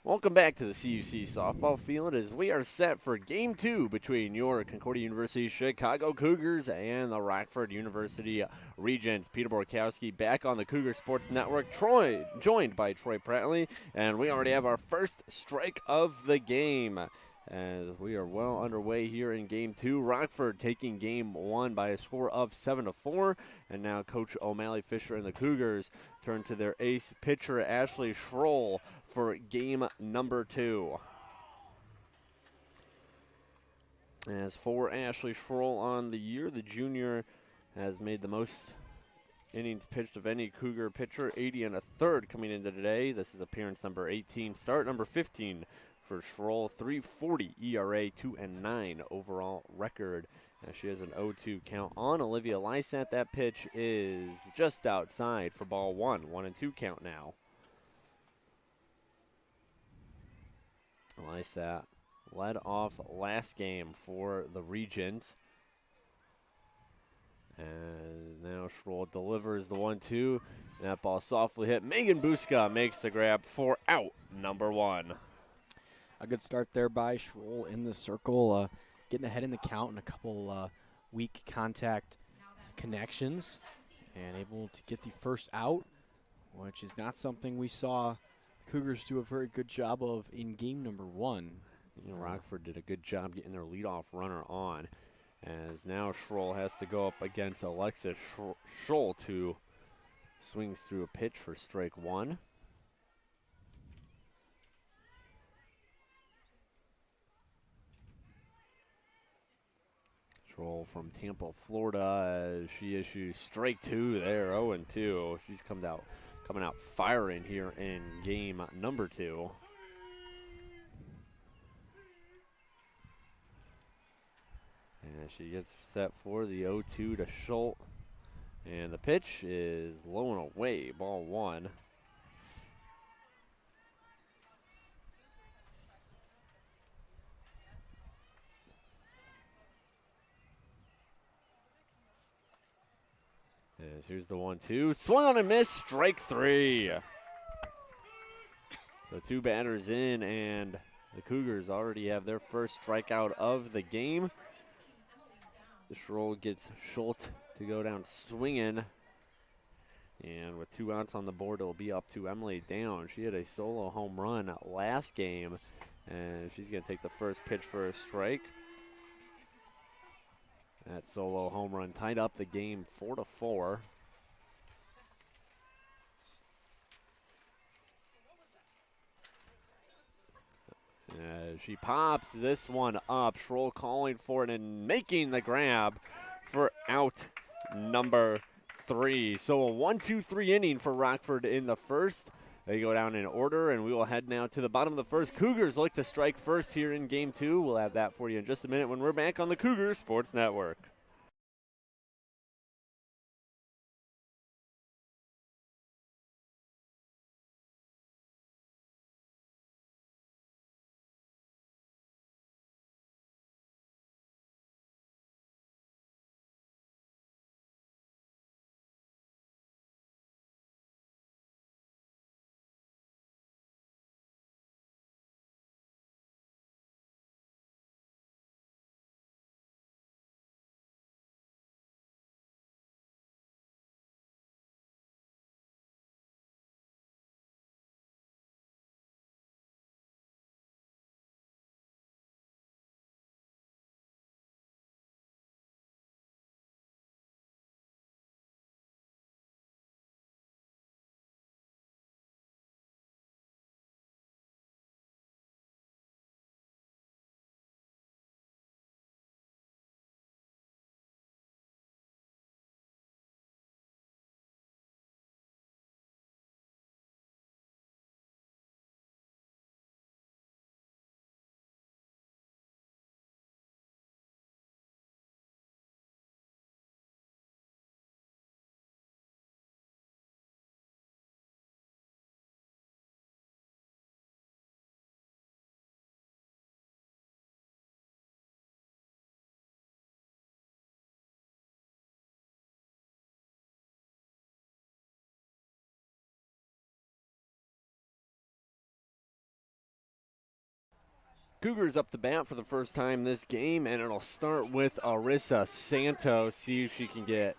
Welcome back to the CUC softball field as we are set for Game 2 between your Concordia University Chicago Cougars and the Rockford University Regents. Peter Borkowski back on the Cougar Sports Network, joined by Troy Prattley, and we already have our first strike of the game. As we are well underway here in Game 2, Rockford taking Game 1 by a score of 7-4, and now Coach O'Malley Fisher and the Cougars turn to their ace pitcher Ashley Schroll for Game number 2. As for Ashley Schroll on the year, the junior has made the most innings pitched of any Cougar pitcher, 80 1/3 coming into today. This is appearance number 18, start number 15 for Schroll, 3.40 ERA, 2-9 overall record. She has an 0-2 count on Olivia Lysat. That pitch is just outside for ball 1, 1-2 count now. Lysat led off last game for the Regents. And now Schroll delivers the 1-2. That ball softly hit. Megan Buska makes the grab for out number 1. A good start there by Schroll in the circle, getting ahead in the count in a couple weak contact connections and able to get the first out, which is not something we saw Cougars do a very good job of in game number 1. Rockford did a good job getting their leadoff runner on, as now Schroll has to go up against Alexis Scholl, who swings through a pitch for strike 1. Schroll from Tampa, Florida, as she issues strike 2 there, 0-2. She's coming out firing here in game number 2. And she gets set for the 0-2 to Schultz. And the pitch is low and away, ball 1. And here's the 1-2. Swung on and missed, strike 3. So 2 batters in, and the Cougars already have their first strikeout of the game. The Schroll gets Schultz to go down swinging. And with 2 outs on the board, it'll be up to Emily Down. She had a solo home run last game, and she's going to take the first pitch for a strike. That solo home run tied up the game 4-4. She pops this one up. Schroll calling for it and making the grab for out number 3. So a 1-2-3 inning for Rockford in the first. They go down in order, and we will head now to the bottom of the first. Cougars look to strike first here in game 2. We'll have that for you in just a minute when we're back on the Cougar Sports Network. Cougars up the bat for the first time this game, and it'll start with Arissa Santos. See if she can get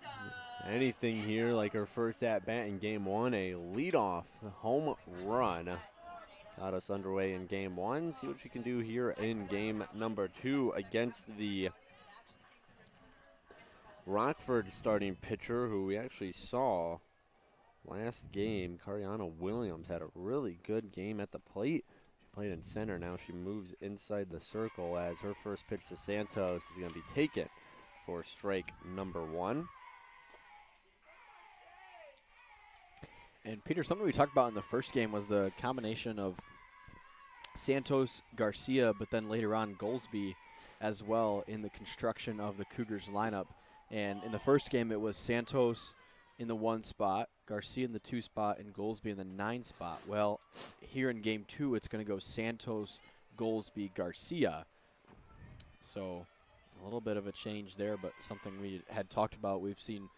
anything here like her first at-bat in Game 1, a leadoff home run. Got us underway in Game 1. See what she can do here in Game number 2 against the Rockford starting pitcher, who we actually saw last game. Cariana Williams had a really good game at the plate. She played in center. Now she moves inside the circle as her first pitch to Santos is going to be taken for strike number 1. And Peter, something we talked about in the first game was the combination of Santos, Garcia, but then later on Goldsby as well in the construction of the Cougars lineup. And in the first game, it was Santos in the 1 spot, Garcia in the 2 spot, and Goldsby in the 9 spot. Well, here in Game 2, it's going to go Santos, Goldsby, Garcia. So a little bit of a change there, but something we had talked about. We've seen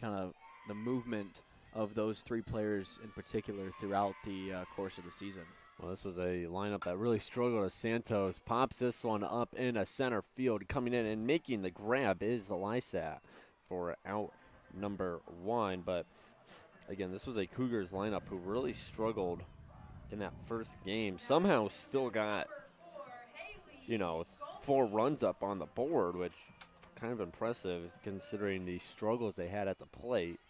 kind of the movement of those 3 players in particular throughout the course of the season. Well, this was a lineup that really struggled as Santos pops this one up in a center field. Coming in and making the grab is the Lysat for out number 1. But, again, this was a Cougars lineup who really struggled in that first game. Somehow still got, 4 runs up on the board, which kind of impressive considering the struggles they had at the plate.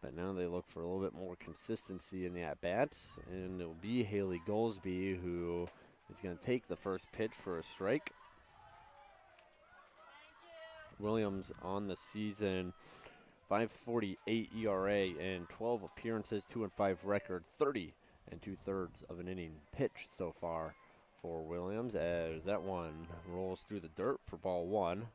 But now they look for a little bit more consistency in the at-bats, and it will be Haley Goldsby who is going to take the first pitch for a strike. Williams on the season, 5.48 ERA and 12 appearances, 2-5 record, 30 2/3 of an inning pitched so far for Williams, as that one rolls through the dirt for ball 1.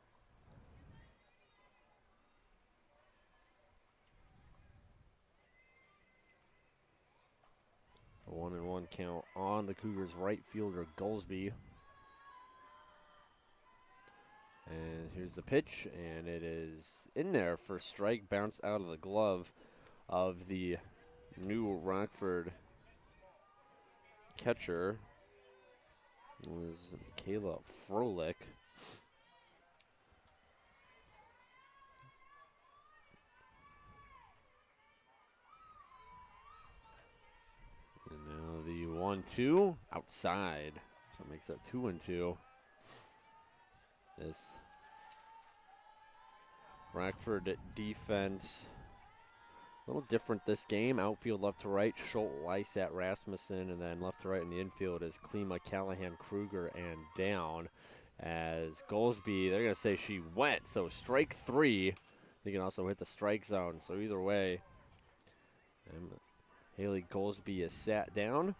A 1-1 count on the Cougars' right fielder, Goldsby. And here's the pitch, and it is in there for a strike, bounced out of the glove of the new Rockford catcher. It was Kayla Froelich. And now the 1-2 outside. So it makes that 2-2. This Rockford defense a little different this game. Outfield left to right, Schultz, Lysat, Rasmussen, and then left to right in the infield is Klima, Callahan, Kruger, and down. As Goldsby, they're going to say she went, so strike 3. They can also hit the strike zone, so either way. Haley Goldsby is sat down,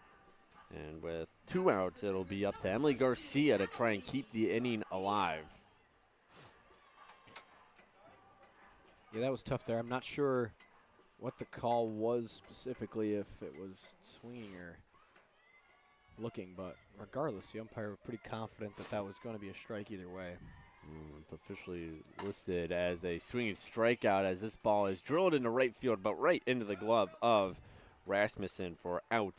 and with 2 outs, it'll be up to Emily Garcia to try and keep the inning alive. Yeah, that was tough there. I'm not sure what the call was specifically, if it was swinging or looking, but regardless, the umpire was pretty confident that that was going to be a strike either way. It's officially listed as a swinging strikeout as this ball is drilled into right field, but right into the glove of Rasmussen for out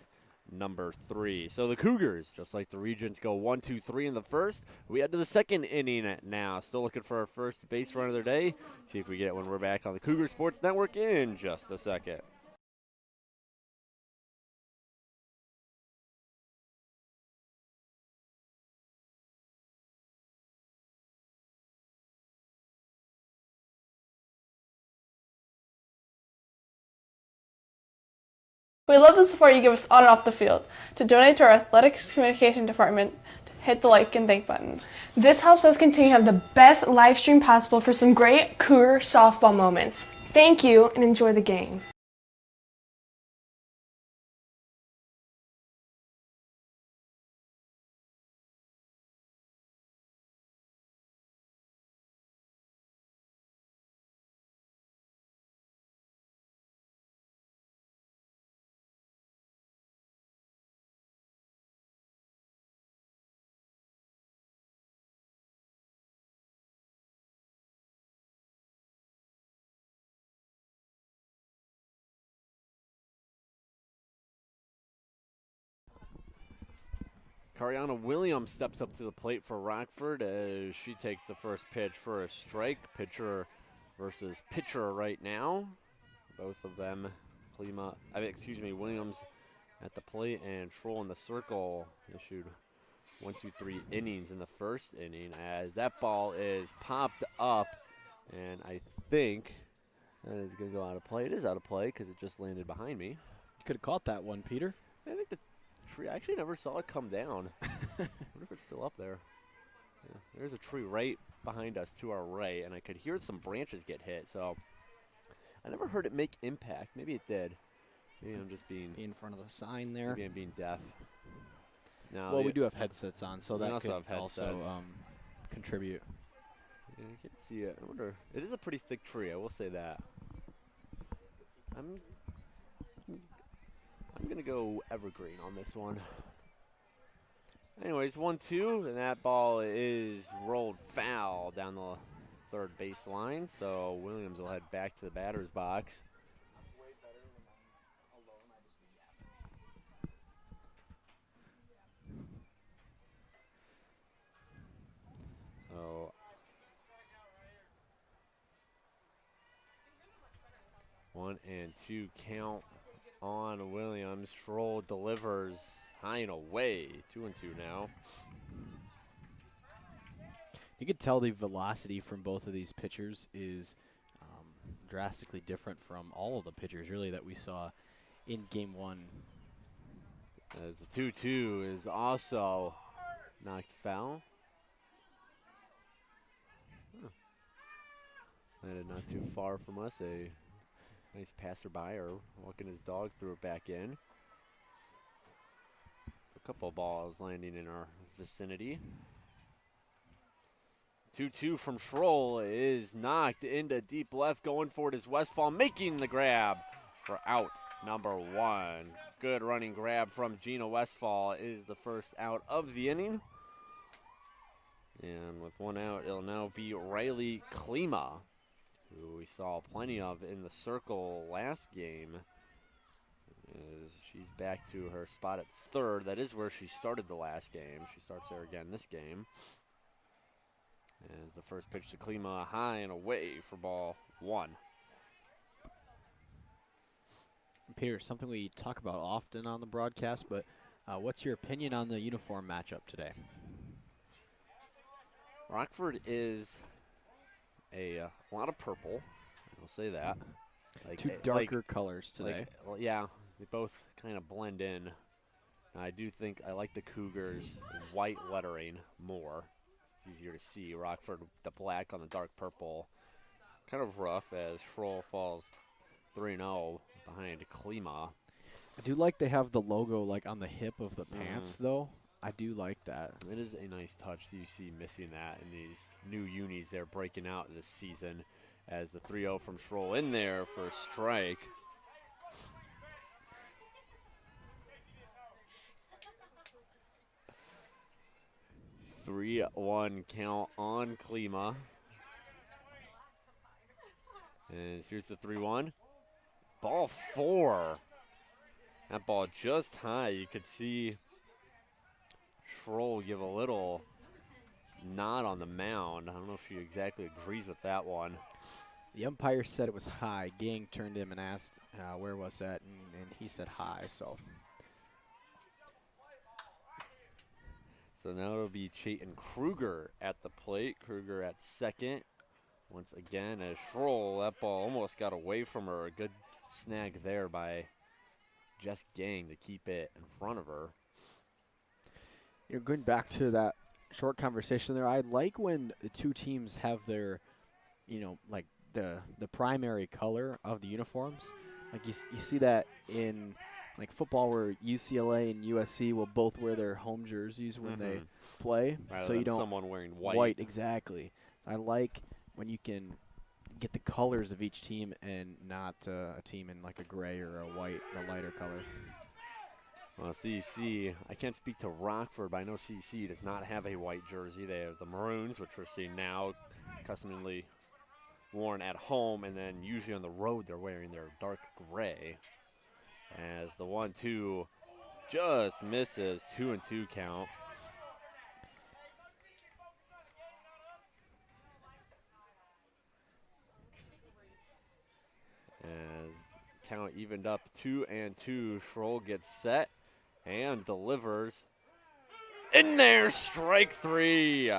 number 3. So the Cougars, just like the Regents, go 1-2-3 in the first. We head to the second inning now. Still looking for our first base run of their day. See if we get it when we're back on the Cougar Sports Network in just a second. We love the support you give us on and off the field. To donate to our athletics communication department, hit the like and thank button. This helps us continue to have the best live stream possible for some great Cougar softball moments. Thank you and enjoy the game. Cariana Williams steps up to the plate for Rockford as she takes the first pitch for a strike. Pitcher versus pitcher right now. Both of them, Williams at the plate and Troll in the circle. Issued 1, 2, 3 innings in the first inning as that ball is popped up, and I think that is going to go out of play. It is out of play because it just landed behind me. You could have caught that one, Peter. I think the tree, I actually never saw it come down. I wonder if it's still up there. Yeah, there's a tree right behind us to our right, and I could hear some branches get hit, so I never heard it make impact. Maybe it did. Maybe I'm just being in front of the sign there. Maybe I'm being deaf. No, well, we do have headsets on, so that also could also contribute. Yeah, I can't see it. I wonder. It is a pretty thick tree, I will say that. I'm going to go evergreen on this one. Anyways, 1-2, and that ball is rolled foul down the third baseline, so Williams will head back to the batter's box. So 1-2 count on Williams. Stroll delivers high and away. 2-2 now. You could tell the velocity from both of these pitchers is drastically different from all of the pitchers, really, that we saw in Game 1. As the 2-2 is also knocked foul. Landed not too far from us. A nice passerby or walking his dog threw it back in. A couple of balls landing in our vicinity. 2-2 from Schroll is knocked into deep left. Going for it is Westfall, making the grab for out number 1. Good running grab from Gina Westfall is the first out of the inning. And with 1 out, it'll now be Riley Klima, who we saw plenty of in the circle last game. As she's back to her spot at third. That is where she started the last game. She starts there again this game. As the first pitch to Klima, high and away for ball 1. Peter, something we talk about often on the broadcast, but what's your opinion on the uniform matchup today? Rockford is a lot of purple. I'll say that. Like, two darker colors today. Well, yeah, they both kind of blend in. I do think I like the Cougars' white lettering more. It's easier to see. Rockford, the black on the dark purple. Kind of rough as Schroll falls 3-0 behind Klima. I do like they have the logo like on the hip of the pants, though. I do like that. It is a nice touch. CUC missing that in these new unis they're breaking out this season. As the 3-0 from Schroll in there for a strike. Three 3-1 count on Klima. And here's the 3-1. Ball 4. That ball just high. You could see Schroll give a little nod on the mound. I don't know if she exactly agrees with that one. The umpire said it was high. Gang turned to him and asked where was that, and he said high. So now it'll be Chayton Kruger at the plate. Kruger at second. Once again, as Schroll, that ball almost got away from her. A good snag there by Jess Gang to keep it in front of her. You're going back to that short conversation there. I like when the two teams have their, like the primary color of the uniforms. Like you see that in like football where UCLA and USC will both wear their home jerseys when they play. Rather so you than don't someone wearing white. White, exactly. I like when you can get the colors of each team and not a team in like a gray or a white, a lighter color. Well, CUC, I can't speak to Rockford, but I know CUC does not have a white jersey. They have the maroons, which we're seeing now, customarily worn at home, and then usually on the road they're wearing their dark gray. As the 1-2 just misses, 2-2 count. count evened up 2-2. Schroll gets set and delivers. In there, strike 3.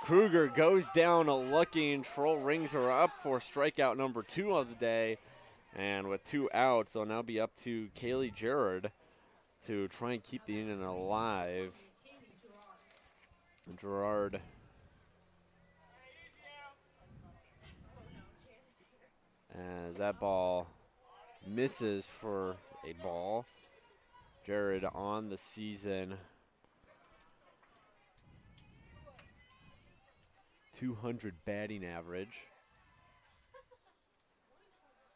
Kruger goes down looking. Schroll rings her up for strikeout number 2 of the day. And with 2 outs, it'll now be up to Kaylee Gerard to try and keep the inning alive. Gerard as that ball misses for a ball. Jared on the season, 200 batting average.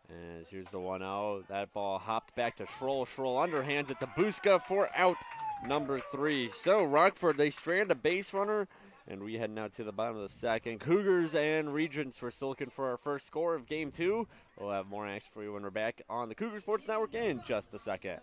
As here's the 1-0. That ball hopped back to Schroll. Schroll underhands it to Buska for out number 3. So Rockford, they strand a base runner, and we head now to the bottom of the second. Cougars and Regents, we're still looking for our first score of Game 2. We'll have more action for you when we're back on the Cougar Sports Network in just a second.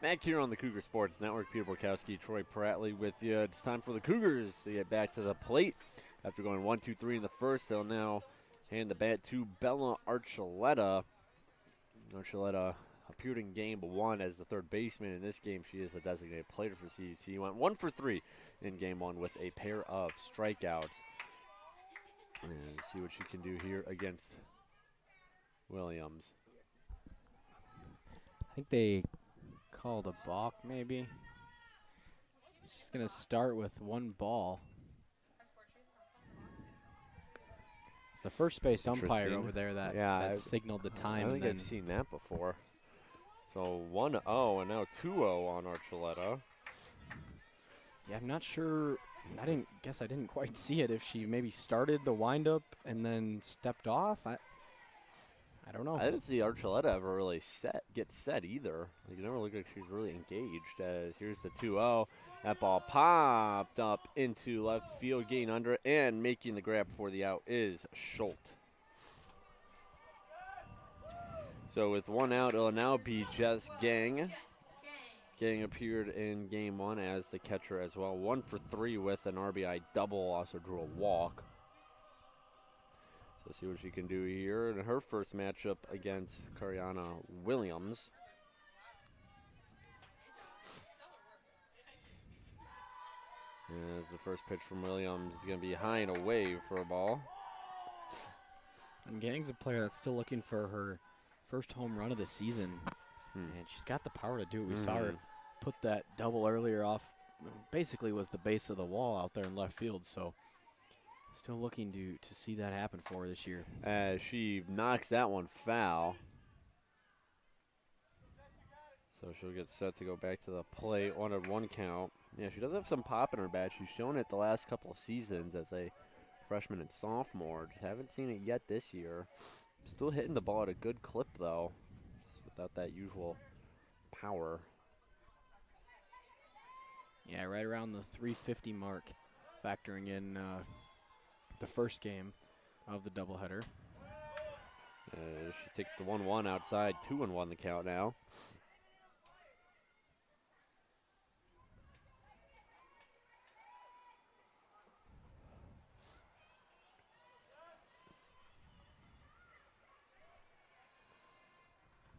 Back here on the Cougar Sports Network, Peter Borkowski, Troy Prattley with you. It's time for the Cougars to get back to the plate. After going 1-2-3 in the first, they'll now hand the bat to Bella Archuleta. Archuleta appeared in Game 1 as the third baseman. In this game, she is a designated player for CUC. Went 1 for 3 in Game 1 with a pair of strikeouts. And see what she can do here against Williams. I think they called a balk, maybe. She's going to start with 1 ball. It's the first base umpire over there that signaled the time. I think I've seen that before. So 1-0 and now 2-0 on Archuleta. Yeah, I'm not sure. I didn't quite see it. If she maybe started the windup and then stepped off. I don't know. I didn't see Archuleta ever really get set either. Like, you never look like she's really engaged. As here's the 2-0. That ball popped up into left field, getting under it, and making the grab for the out is Schultz. So with 1 out, it'll now be Jess Gang. Gang appeared in Game 1 as the catcher as well. 1 for 3 with an RBI double, also drew a walk. So see what she can do here in her first matchup against Kariana Williams. As the first pitch from Williams is going to be high and away for a ball. And Gang's a player that's still looking for her first home run of the season. And she's got the power to do it. We saw her put that double earlier off, basically was the base of the wall out there in left field. So still looking to see that happen for her this year. As she knocks that one foul. So she'll get set to go back to the plate on a 1 count. Yeah, she does have some pop in her bat. She's shown it the last couple of seasons as a freshman and sophomore. Just haven't seen it yet this year. Still hitting the ball at a good clip, though, just without that usual power. Yeah, right around the 350 mark, factoring in the first game. of the doubleheader. She takes the 1-1 outside, 2-1 the count now.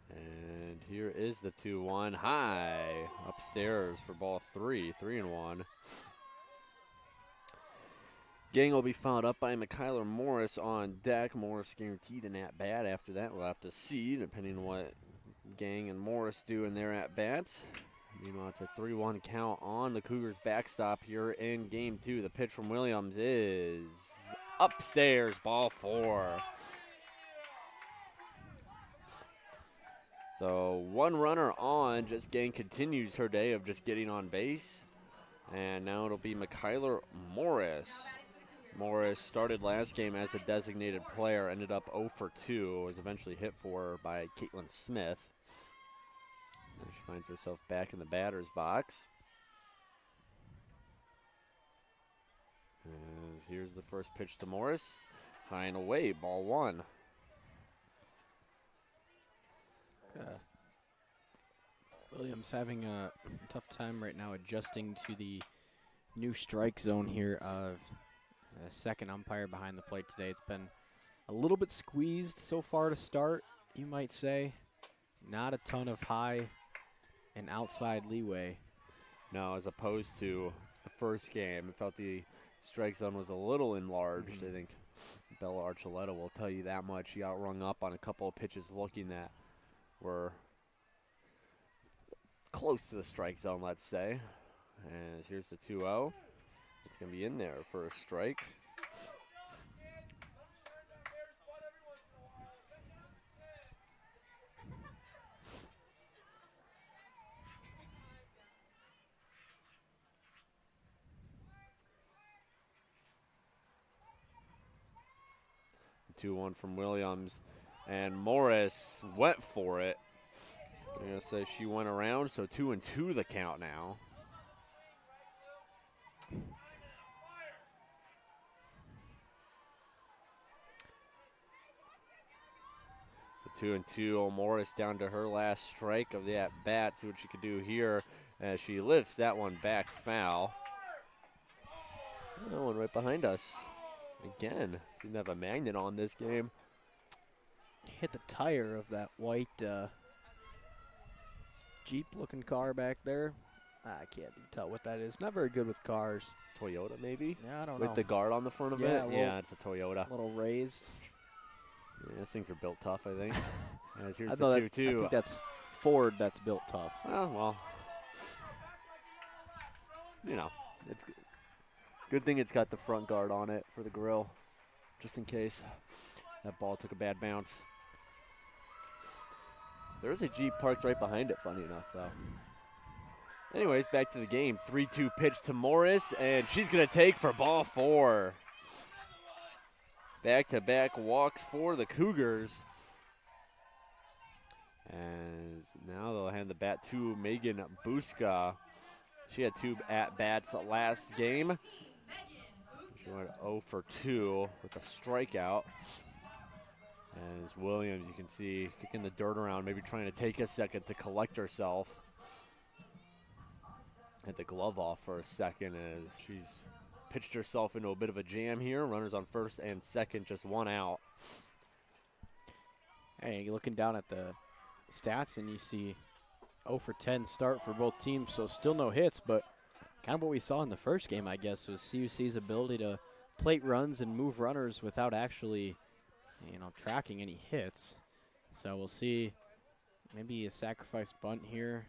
And here is the 2-1 high upstairs for ball 3, 3-1. Gang will be followed up by Michaela Morris on deck. Morris guaranteed an at-bat. After that, we'll have to see, depending on what Gang and Morris do in their at-bat. Meanwhile, it's a 3-1 count on the Cougars' backstop here in Game 2. The pitch from Williams is upstairs, ball 4. So 1 runner on. Just Gang continues her day of just getting on base. And now it'll be Michaela Morris. Morris started last game as a designated player, ended up 0 for 2, was eventually hit for by Caitlin Smith. Now she finds herself back in the batter's box. As here's the first pitch to Morris. High and away, ball 1. Williams having a tough time right now adjusting to the new strike zone here of the second umpire behind the plate today. It's been a little bit squeezed so far to start, you might say. Not a ton of high and outside leeway. No, as opposed to the first game, I felt the strike zone was a little enlarged. I think Bella Archuleta will tell you that much. She got rung up on a couple of pitches looking that were close to the strike zone, let's say. And here's the 2-0. It's going to be in there for a strike. The 2-1 from Williams. And Morris went for it. I'm going to say she went around, so 2-2 the count now. So 2-2. Morris down to her last strike of the at-bat. See what she can do here as she lifts that one back foul. That one right behind us. Again, seem to have a magnet on this game. Hit the tire of that white Jeep-looking car back there. I can't tell what that is. Not very good with cars. Toyota, maybe? Yeah, I don't know. With the guard on the front of it? Yeah, it's a Toyota. A little raised. Yeah, those things are built tough, I think. As here's I the 2-2. I think that's Ford that's built tough. Oh, well. You know, it's good thing it's got the front guard on it for the grill, just in case that ball took a bad bounce. There is a Jeep parked right behind it, funny enough, though. Anyways, back to the game. 3-2 pitch to Morris, and she's going to take for ball 4. Back-to-back walks for the Cougars. And now they'll hand the bat to Megan Buska. She had 2 at-bats last game. She went 0 for 2 with a strikeout. As Williams, you can see, kicking the dirt around, maybe trying to take a second to collect herself. Had the glove off for a second as she's pitched herself into a bit of a jam here. Runners on first and second, just 1 out. Hey, you're looking down at the stats and you see 0 for 10 start for both teams, so still no hits, but kind of what we saw in the first game, I guess, was CUC's ability to plate runs and move runners without actually, tracking any hits. So we'll see maybe a sacrifice bunt here.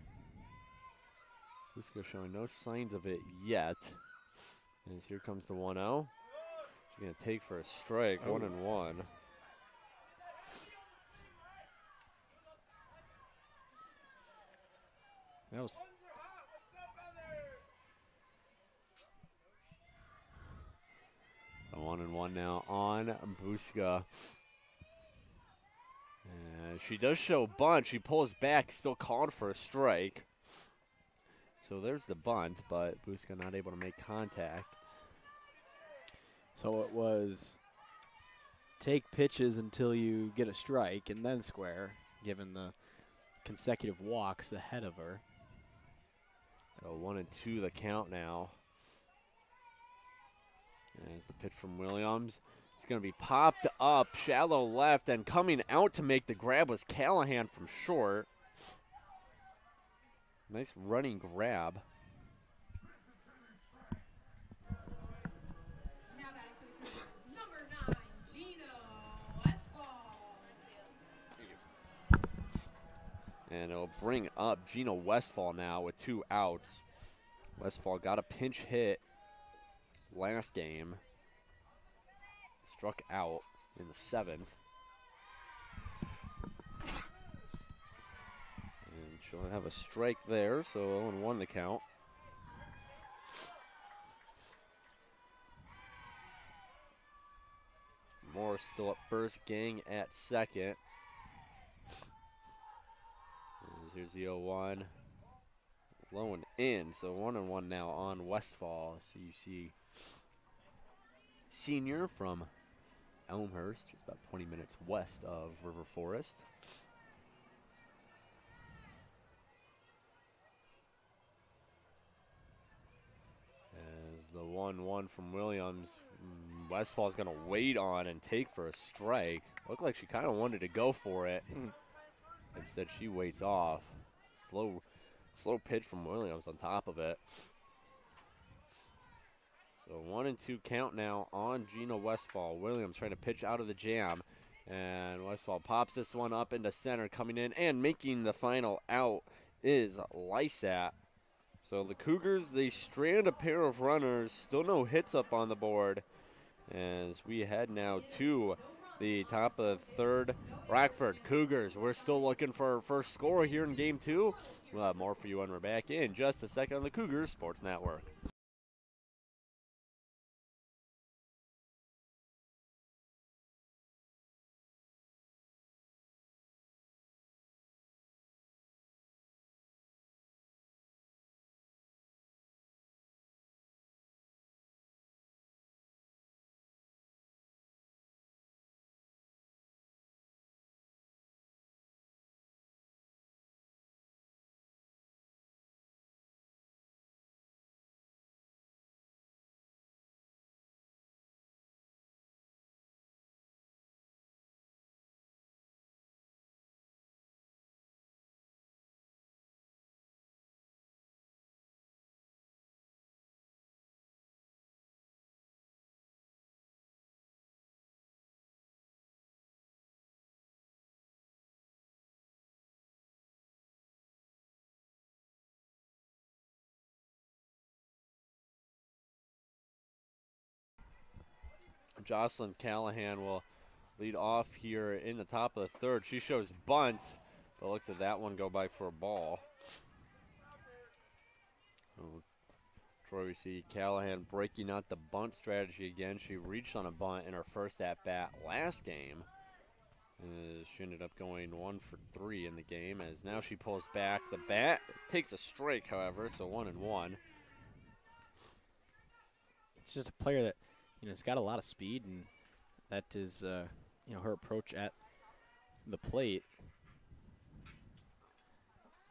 Buska showing no signs of it yet. As here comes the 1-0. She's going to take for a strike, 1-1. That was a 1-1 now on Buska. And she does show bunt. She pulls back, still called for a strike. So there's the bunt, but Buska not able to make contact. So it was take pitches until you get a strike and then square, given the consecutive walks ahead of her. So 1-2 the count now. There's the pitch from Williams. It's going to be popped up, shallow left, and coming out to make the grab was Callahan from short. Nice running grab. And it'll bring up Gina Westfall now with 2 outs. Westfall got a pinch hit last game. Struck out in the 7th. And she'll have a strike there, so 0-1 the count. Morris still at first, Gang at second. Here's the 0-1. Low and in, so 1-1 now on Westfall. CUC senior from Elmhurst, just about 20 minutes west of River Forest. As the 1-1 from Williams, Westfall's going to wait on and take for a strike. Looked like she kind of wanted to go for it. Instead, she waits off. Slow pitch from Williams on top of it. So 1-2 count now on Gina Westfall. Williams trying to pitch out of the jam. And Westfall pops this one up into center, coming in and making the final out is Lysat. So the Cougars, they strand a pair of runners. Still no hits up on the board. As we head now to the top of the third. Rockford Cougars, we're still looking for our first score here in Game 2. We'll have more for you when we're back in just a second on the Cougars Sports Network. Jocelyn Callahan will lead off here in the top of the third. She shows bunt, but looks at that one go by for a ball. Troy, we see Callahan breaking out the bunt strategy again. She reached on a bunt in her first at-bat last game. She ended up going 1 for 3 in the game, as now she pulls back. The bat takes a strike, however, so 1-1. It's just a player that, it's got a lot of speed, and that is, her approach at the plate.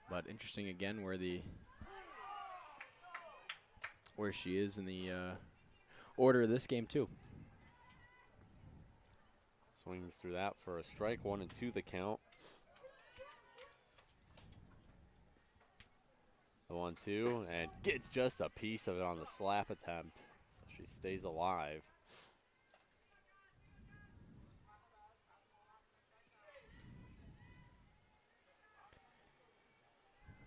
But interesting again where she is in the order of this game too. Swings through that for a strike, 1-2 the count. The 1-2, and gets just a piece of it on the slap attempt. She stays alive.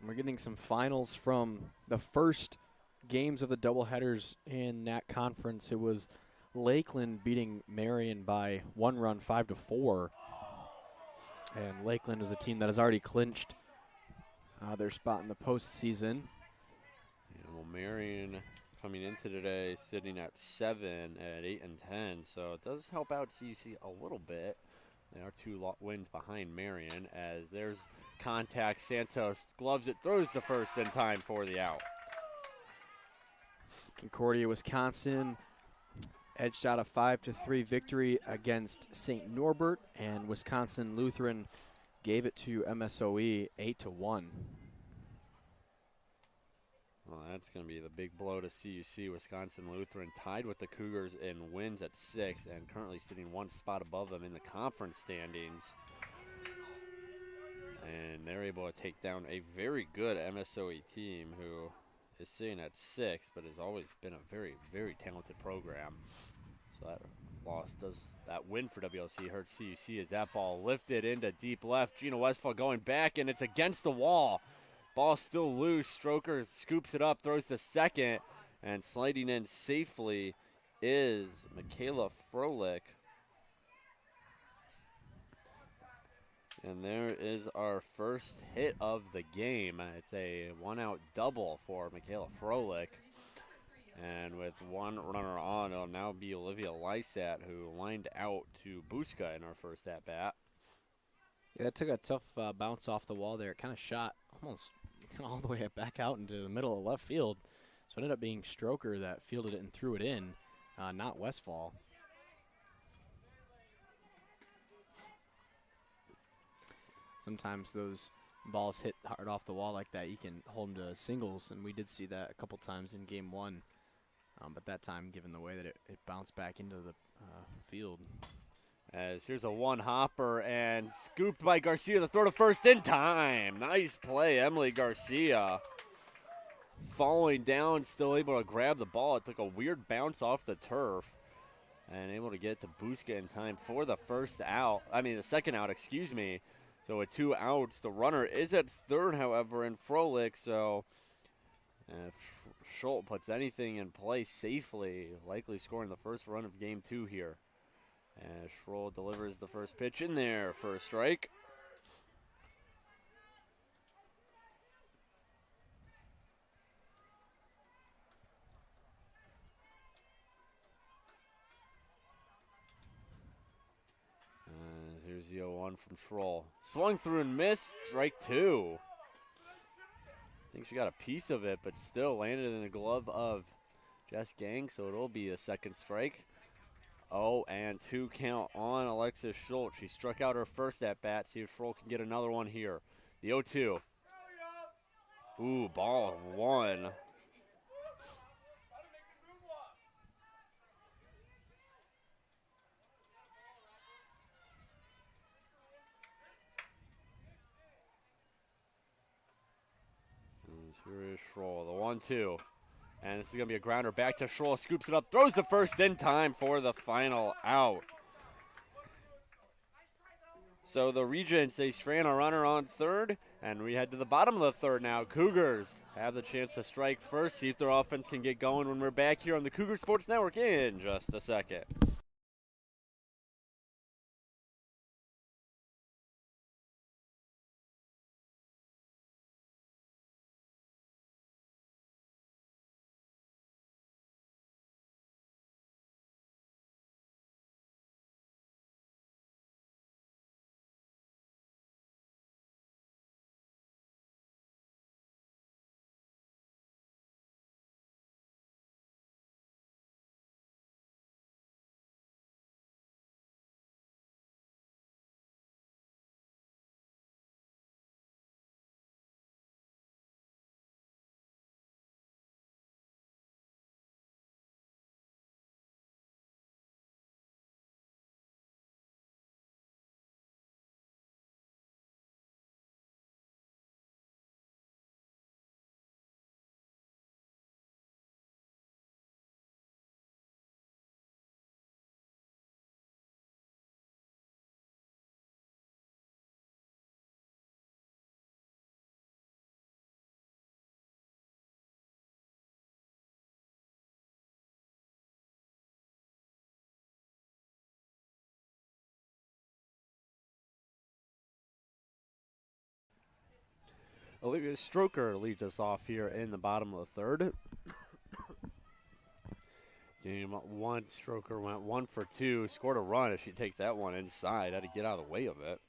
We're getting some finals from the first games of the doubleheaders in that conference. It was Lakeland beating Marion by 1 run, 5-4. And Lakeland is a team that has already clinched their spot in the postseason. Yeah, well, Marion coming into today sitting at 7 at 8 and 10, so it does help out CUC a little bit. They are 2 wins behind Marion, as there's contact. Santos gloves it, throws the first in time for the out. Concordia, Wisconsin edged out a 5-3 victory against St. Norbert, and Wisconsin Lutheran gave it to MSOE 8-1. Well, that's going to be the big blow to CUC. Wisconsin Lutheran tied with the Cougars in wins at 6 and currently sitting one spot above them in the conference standings. And they're able to take down a very good MSOE team who is sitting at 6, but has always been a very, very talented program. So that win for WLC hurt CUC as that ball lifted into deep left. Gina Westfall going back, and it's against the wall. Ball still loose. Stroker scoops it up, throws to second, and sliding in safely is Michaela Froelich. And there is our first hit of the game. It's a one-out double for Michaela Froelich. And with one runner on, it'll now be Olivia Lysat, who lined out to Buska in our first at-bat. Yeah, that took a tough bounce off the wall there. It kind of shot almost all the way back out into the middle of left field. So it ended up being Stroker that fielded it and threw it in, not Westfall. Sometimes those balls hit hard off the wall like that, you can hold them to singles, and we did see that a couple times in game 1. But that time, given the way that it bounced back into the field. As here's a one-hopper and scooped by Garcia, the throw to first in time. Nice play, Emily Garcia. Falling down, still able to grab the ball. It took a weird bounce off the turf and able to get to Buska in time for the second out, excuse me. So with 2 outs, the runner is at third, however, in Froelich. So if Schultz puts anything in place safely, likely scoring the first run of game 2 here. And Schroll delivers the first pitch in there for a strike. And here's the 0-1 from Schroll. Swung through and missed, strike 2. I think she got a piece of it, but still landed in the glove of Jess Gang, so it'll be a second strike. 0-2 count on Alexis Schultz. She struck out her first at-bat. See if Schroll can get another one here. The 0-2. Ooh, ball 1. And here is Schroll, the 1-2. And this is going to be a grounder back to Schroll. Scoops it up, throws the first in time for the final out. So the Regents, they strand a runner on third, and we head to the bottom of the third now. Cougars have the chance to strike first, see if their offense can get going when we're back here on the Cougar Sports Network in just a second. Olivia Stroker leads us off here in the bottom of the third. Game 1, Stroker went 1 for 2, scored a run. If she takes that one inside, had to get out of the way of it.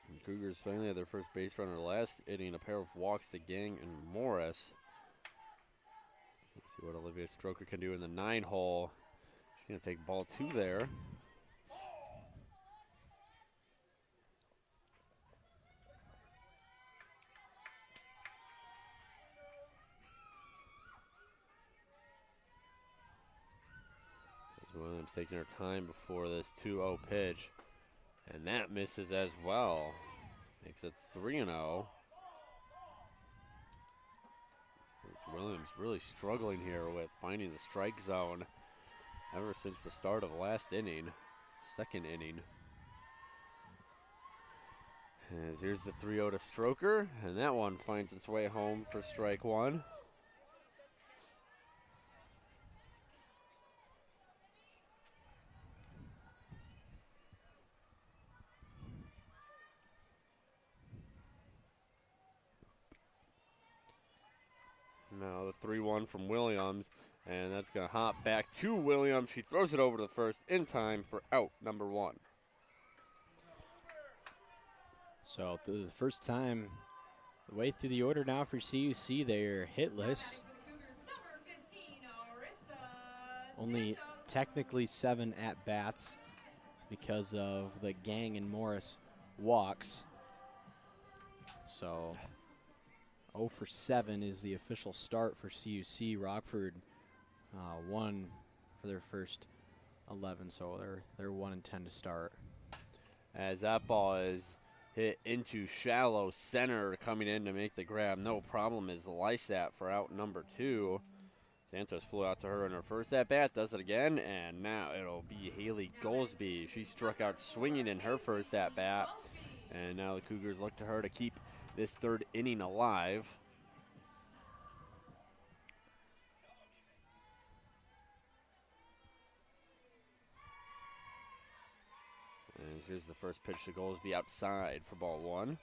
And Cougars finally had their first base runner last inning, a pair of walks to Gang and Morris. See what Olivia Stroker can do in the 9-hole. She's going to take ball 2 there. Williams taking her time before this 2-0 pitch. And that misses as well. Makes it 3-0. Williams really struggling here with finding the strike zone ever since the start of last inning, second inning. As here's the 3-0 to Stroker, and that one finds its way home for strike 1. Now the 3-1 from Williams, and that's going to hop back to Williams. She throws it over to the first in time for out number 1. So the first time, the way through the order now for CUC, they're hitless. Only technically 7 at-bats because of the Gang and Morris walks. So 0 for 7 is the official start for CUC. Rockford 1 for their first 11, so they're 1-10 to start. As that ball is hit into shallow center, coming in to make the grab. No problem is Lysat for out number 2. Santos flew out to her in her first at-bat, does it again, and now it'll be Haley Goldsby. She struck out swinging in her first at-bat, and now the Cougars look to her to keep this third inning alive. And here's the first pitch to Goldsby outside for ball 1.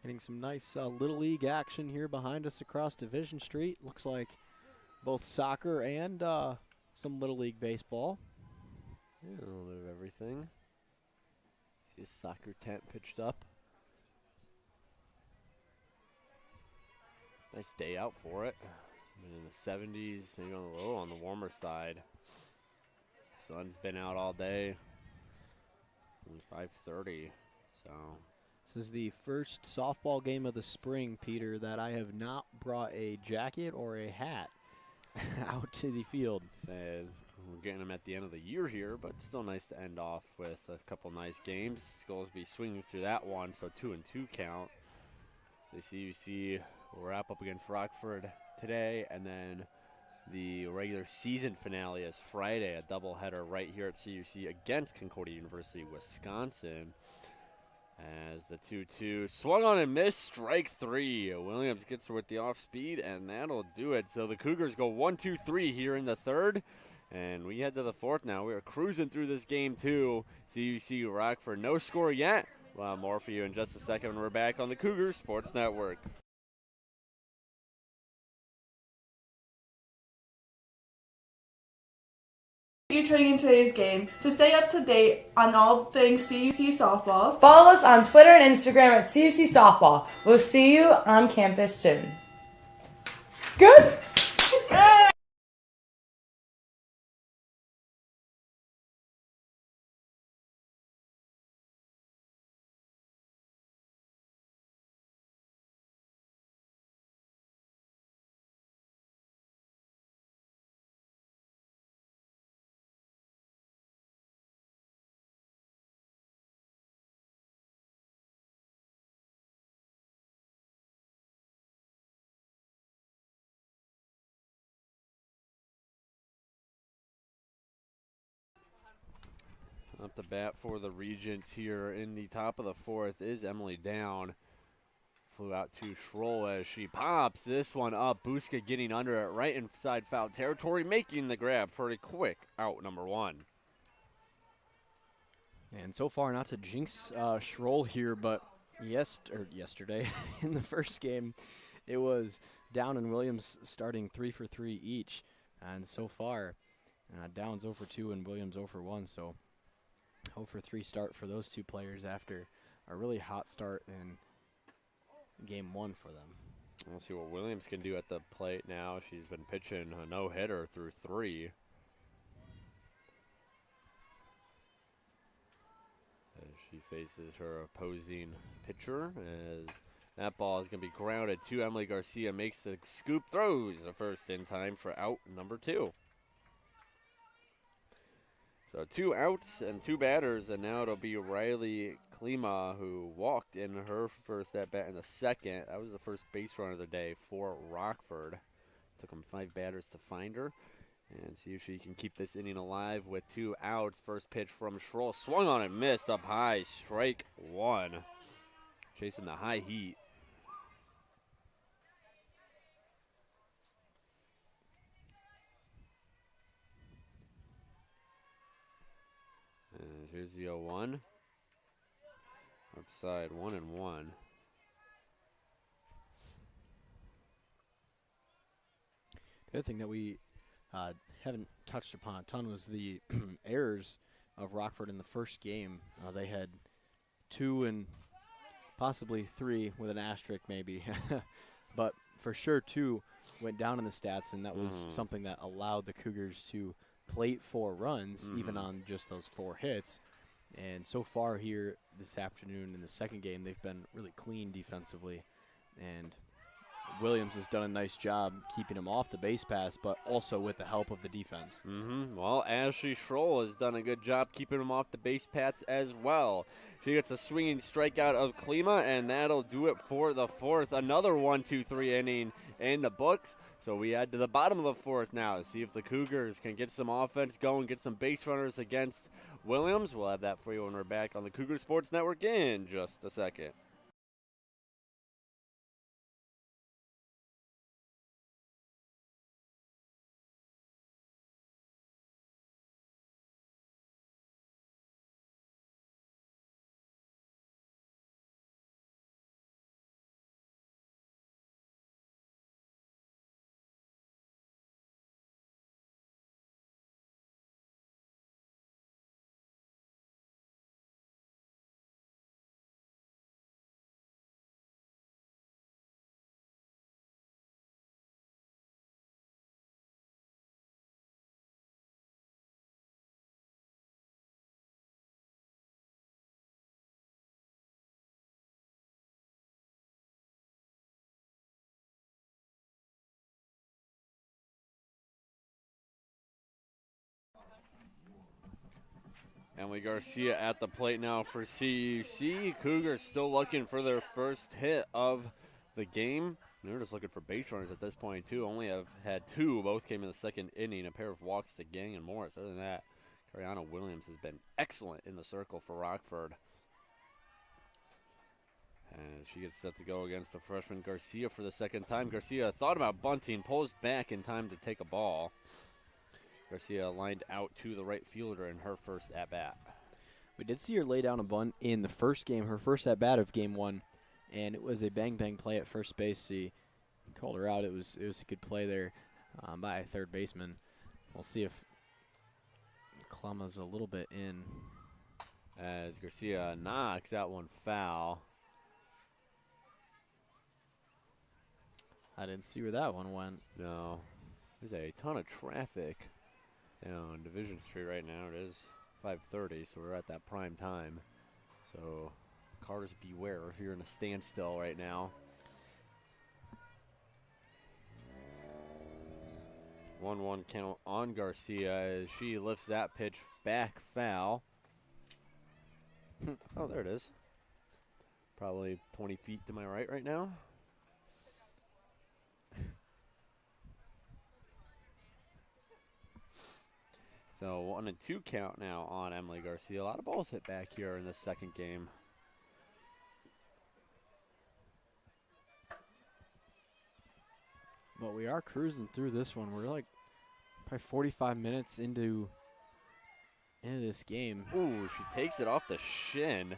Getting some nice Little League action here behind us across Division Street. Looks like both soccer and some Little League baseball. Yeah, a little bit of everything. See a soccer tent pitched up. Nice day out for it. In the 70s, maybe on the low, on the warmer side. Sun's been out all day. Only 5:30, so. This is the first softball game of the spring, Peter, that I have not brought a jacket or a hat out to the field. Says we're getting them at the end of the year here, but still nice to end off with a couple nice games. Goldsby swinging through that one, so 2-2 count. So CUC will wrap up against Rockford today, and then the regular season finale is Friday, a doubleheader right here at CUC against Concordia University, Wisconsin. As the 2-2 swung on and missed, strike 3. Williams gets her with the off speed, and that'll do it. So the Cougars go 1-2-3 here in the third, and we head to the fourth now. We are cruising through this game too. CUC Rockford, no score yet. We'll have more for you in just a second when we're back on the Cougars Sports Network. You tuning in today's game. To stay up to date on all things CUC softball, follow us on Twitter and Instagram at CUC Softball. We'll see you on campus soon. Good? Up the bat for the Regents here in the top of the fourth is Emily Down. Flew out to Schroll as she pops this one up. Buska getting under it right inside foul territory, making the grab for a quick out number 1. And so far, not to jinx Schroll here, but yesterday in the first game, it was Down and Williams starting 3 for 3 each. And so far, Downs 0 for 2 and Williams 0 for 1. So 0 for 3 start for those two players after a really hot start in game 1 for them. We'll see what Williams can do at the plate now. She's been pitching a no-hitter through 3. As she faces her opposing pitcher, as that ball is going to be grounded to Emily Garcia. Makes the scoop, throws the first in time for out number 2. So 2 outs and 2 batters, and now it'll be Riley Klima who walked in her first at-bat in the second. That was the first base runner of the day for Rockford. Took them 5 batters to find her. And see if she can keep this inning alive with 2 outs. First pitch from Schroll. Swung on and missed up high. Strike 1. Chasing the high heat. And here's the 0-1. Upside 1-1. The other thing that we haven't touched upon a ton was the errors of Rockford in the first game. They had 2 and possibly 3 with an asterisk maybe. But for sure 2 went down in the stats, and that was something that allowed the Cougars to plate 4 runs even on just those 4 hits. And so far here this afternoon in the second game, they've been really clean defensively. And Williams has done a nice job keeping him off the base pass, but also with the help of the defense. Well, Ashley Schroll has done a good job keeping him off the base paths as well. She gets a swinging strikeout of Klima, and that'll do it for the 4th. Another 1-2-3 inning in the books. So we head to the bottom of the 4th now to see if the Cougars can get some offense going, get some base runners against Williams. We'll have that for you when we're back on the Cougar Sports Network in just a second. Emily Garcia at the plate now for CUC. Cougars still looking for their first hit of the game. They're just looking for base runners at this point, too. Only have had 2. Both came in the second inning. A pair of walks to Gang and Morris. Other than that, Cariana Williams has been excellent in the circle for Rockford. And she gets set to go against the freshman Garcia for the second time. Garcia thought about bunting, pulls back in time to take a ball. Garcia lined out to the right fielder in her first at-bat. We did see her lay down a bunt in the first game, her first at-bat of game 1, and it was a bang-bang play at first base. She called her out. It was a good play there by a third baseman. We'll see if Klama's a little bit in. As Garcia knocks that one foul. I didn't see where that one went. No. There's a ton of traffic down Division Street right now. It is 5:30, so we're at that prime time. So cars beware if you're in a standstill right now. 1-1 count on Garcia as she lifts that pitch back foul. Oh, there it is. Probably 20 feet to my right now. So 1-2 count now on Emily Garcia. A lot of balls hit back here in the second game. But we are cruising through this one. We're like probably 45 minutes into this game. Ooh, she takes it off the shin.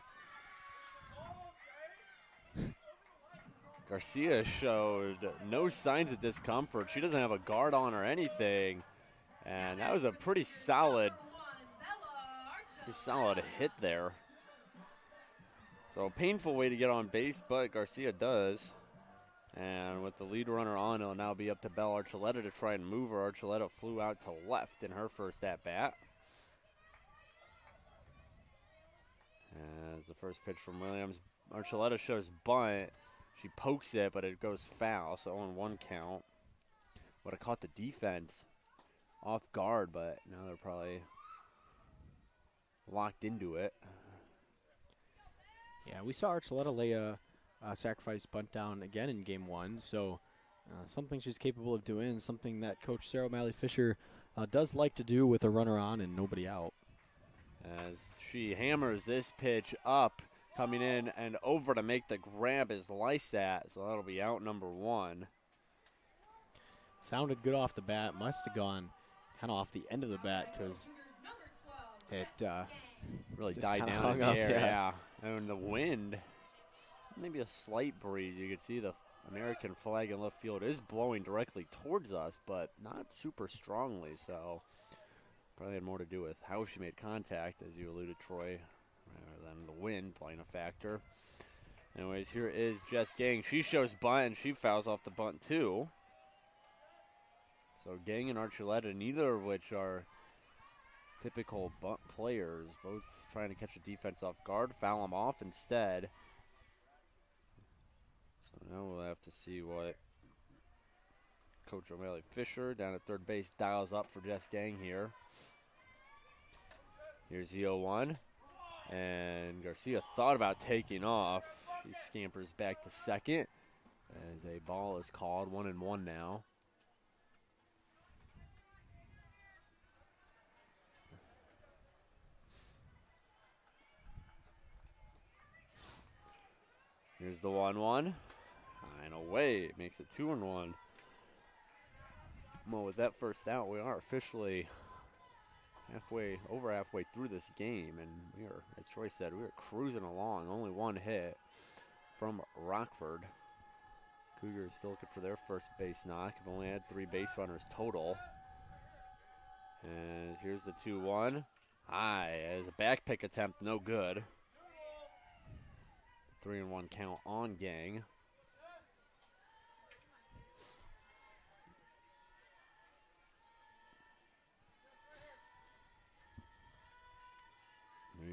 Garcia showed no signs of discomfort. She doesn't have a guard on or anything. And that was a pretty solid hit there. So a painful way to get on base, but Garcia does. And with the lead runner on, it'll now be up to Belle Archuleta to try and move her. Archuleta flew out to left in her first at-bat. As the first pitch from Williams, Archuleta shows bunt. She pokes it, but it goes foul, so 0-1 count. Would have caught the defense off guard, but now they're probably locked into it. Yeah, we saw Archuleta lay a sacrifice bunt down again in game 1, so something she's capable of doing, something that Coach Sarah O'Malley-Fisher does like to do with a runner on and nobody out. As she hammers this pitch up, coming in and over to make the grab is Lysat, so that'll be out number 1. Sounded good off the bat, must have gone kind of off the end of the bat because it really just died kinda down in hung the up, air. yeah. And the wind, maybe a slight breeze. You can see the American flag in left field is blowing directly towards us, but not super strongly, so probably had more to do with how she made contact, as you alluded, Troy, rather than the wind playing a factor. Anyways, here is Jess Gang. She shows bunt, and she fouls off the bunt, too. So Gang and Archuleta, neither of which are typical bunt players, both trying to catch the defense off guard, foul them off instead. So now we'll have to see what Coach O'Malley-Fisher down at third base dials up for Jess Gang here. Here's the 0-1, and Garcia thought about taking off. She scampers back to second as a ball is called, 1-1 now. Here's the 1-1, and away, it makes it 2-1. Well, with that first out, we are officially over halfway through this game, and we are, as Troy said, we are cruising along. Only one hit from Rockford. Cougars still looking for their first base knock. Have only had 3 base runners total. And here's the 2-1. High as a back pick attempt, no good. 3-1 count on Gang.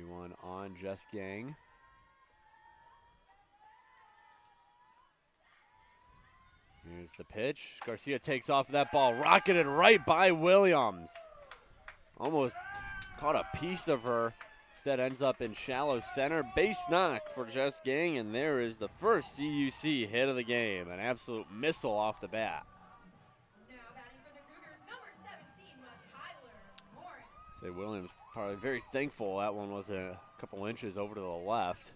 One on Jess Gang. Here's the pitch. Garcia takes off that ball, rocketed right by Williams. Almost caught a piece of her. Instead ends up in shallow center. Base knock for Jess Gang, and there is the first CUC hit of the game. An absolute missile off the bat. Now batting for the Cougars, number 17, Kyler Morris. Say Williams probably very thankful that one was a couple inches over to the left.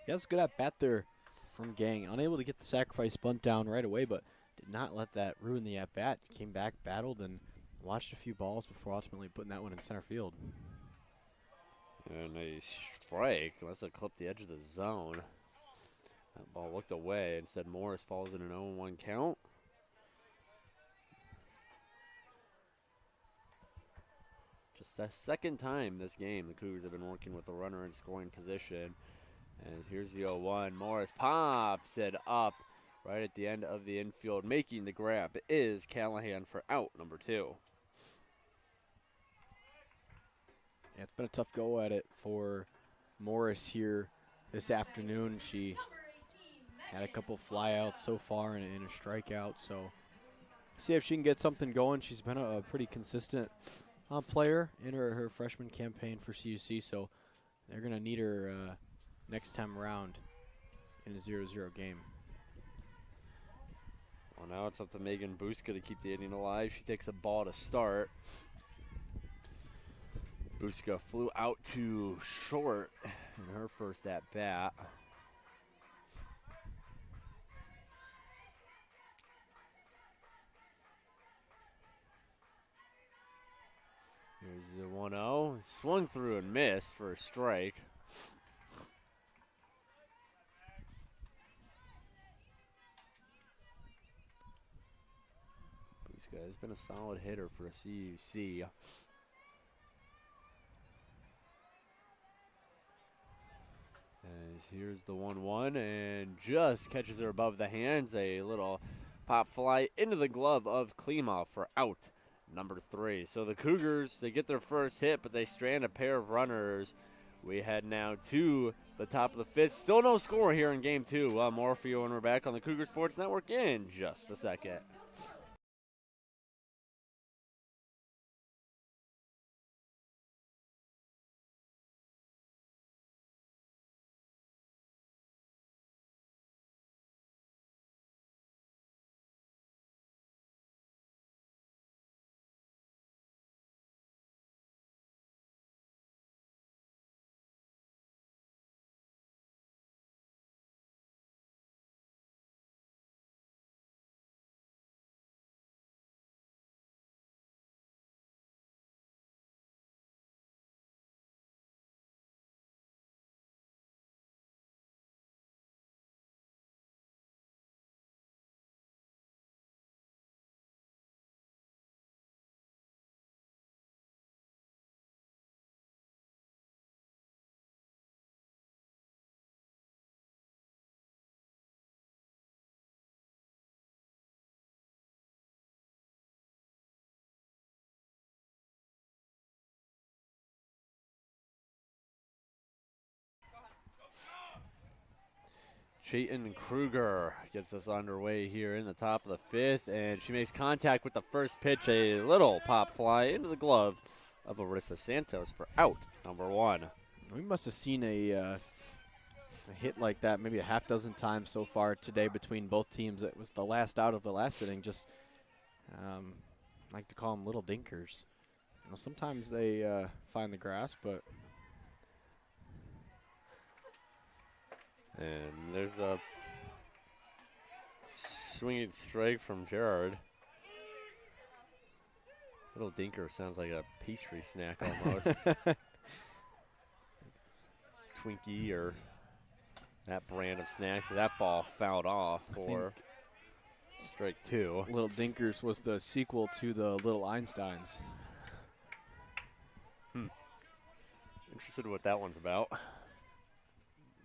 Yeah, that's a good at bat there from Gang. Unable to get the sacrifice bunt down right away, but did not let that ruin the at bat. Came back, battled, and watched a few balls before ultimately putting that one in center field. And a strike. Must have clipped the edge of the zone. That ball looked away. Instead, Morris falls in an 0-1 count. Just the second time this game the Cougars have been working with a runner in scoring position. And here's the 0-1. Morris pops it up right at the end of the infield. Making the grab is Callahan for out number 2. Yeah, it's been a tough go at it for Morris here this afternoon. She had a couple flyouts so far and a strikeout. So see if she can get something going. She's been a pretty consistent player in her freshman campaign for CUC. So they're going to need her next time around in a 0-0 game. Well, now it's up to Megan Buska to keep the inning alive. She takes a ball to start. Buska flew out to short in her first at-bat. Here's the 1-0. Swung through and missed for a strike. He's been a solid hitter for a CUC. As here's the 1-1 and just catches her above the hands. A little pop fly into the glove of Klima for out number 3. So the Cougars, they get their first hit, but they strand a pair of runners. We head now to the top of the 5th. Still no score here in game 2. More for you when we're back on the Cougar Sports Network in just a second. Chayton Kruger gets us underway here in the top of the 5th, and she makes contact with the first pitch. A little pop fly into the glove of Arissa Santos for out number 1. We must have seen a hit like that maybe a half dozen times so far today between both teams. It was the last out of the last inning. Just like to call them little dinkers. You know, sometimes they find the grass, but and there's a swinging strike from Gerard. Little dinker sounds like a pastry snack almost. Twinkie or that brand of snacks. That ball fouled off for strike 2. Little Dinkers was the sequel to the Little Einsteins. Interested in what that one's about.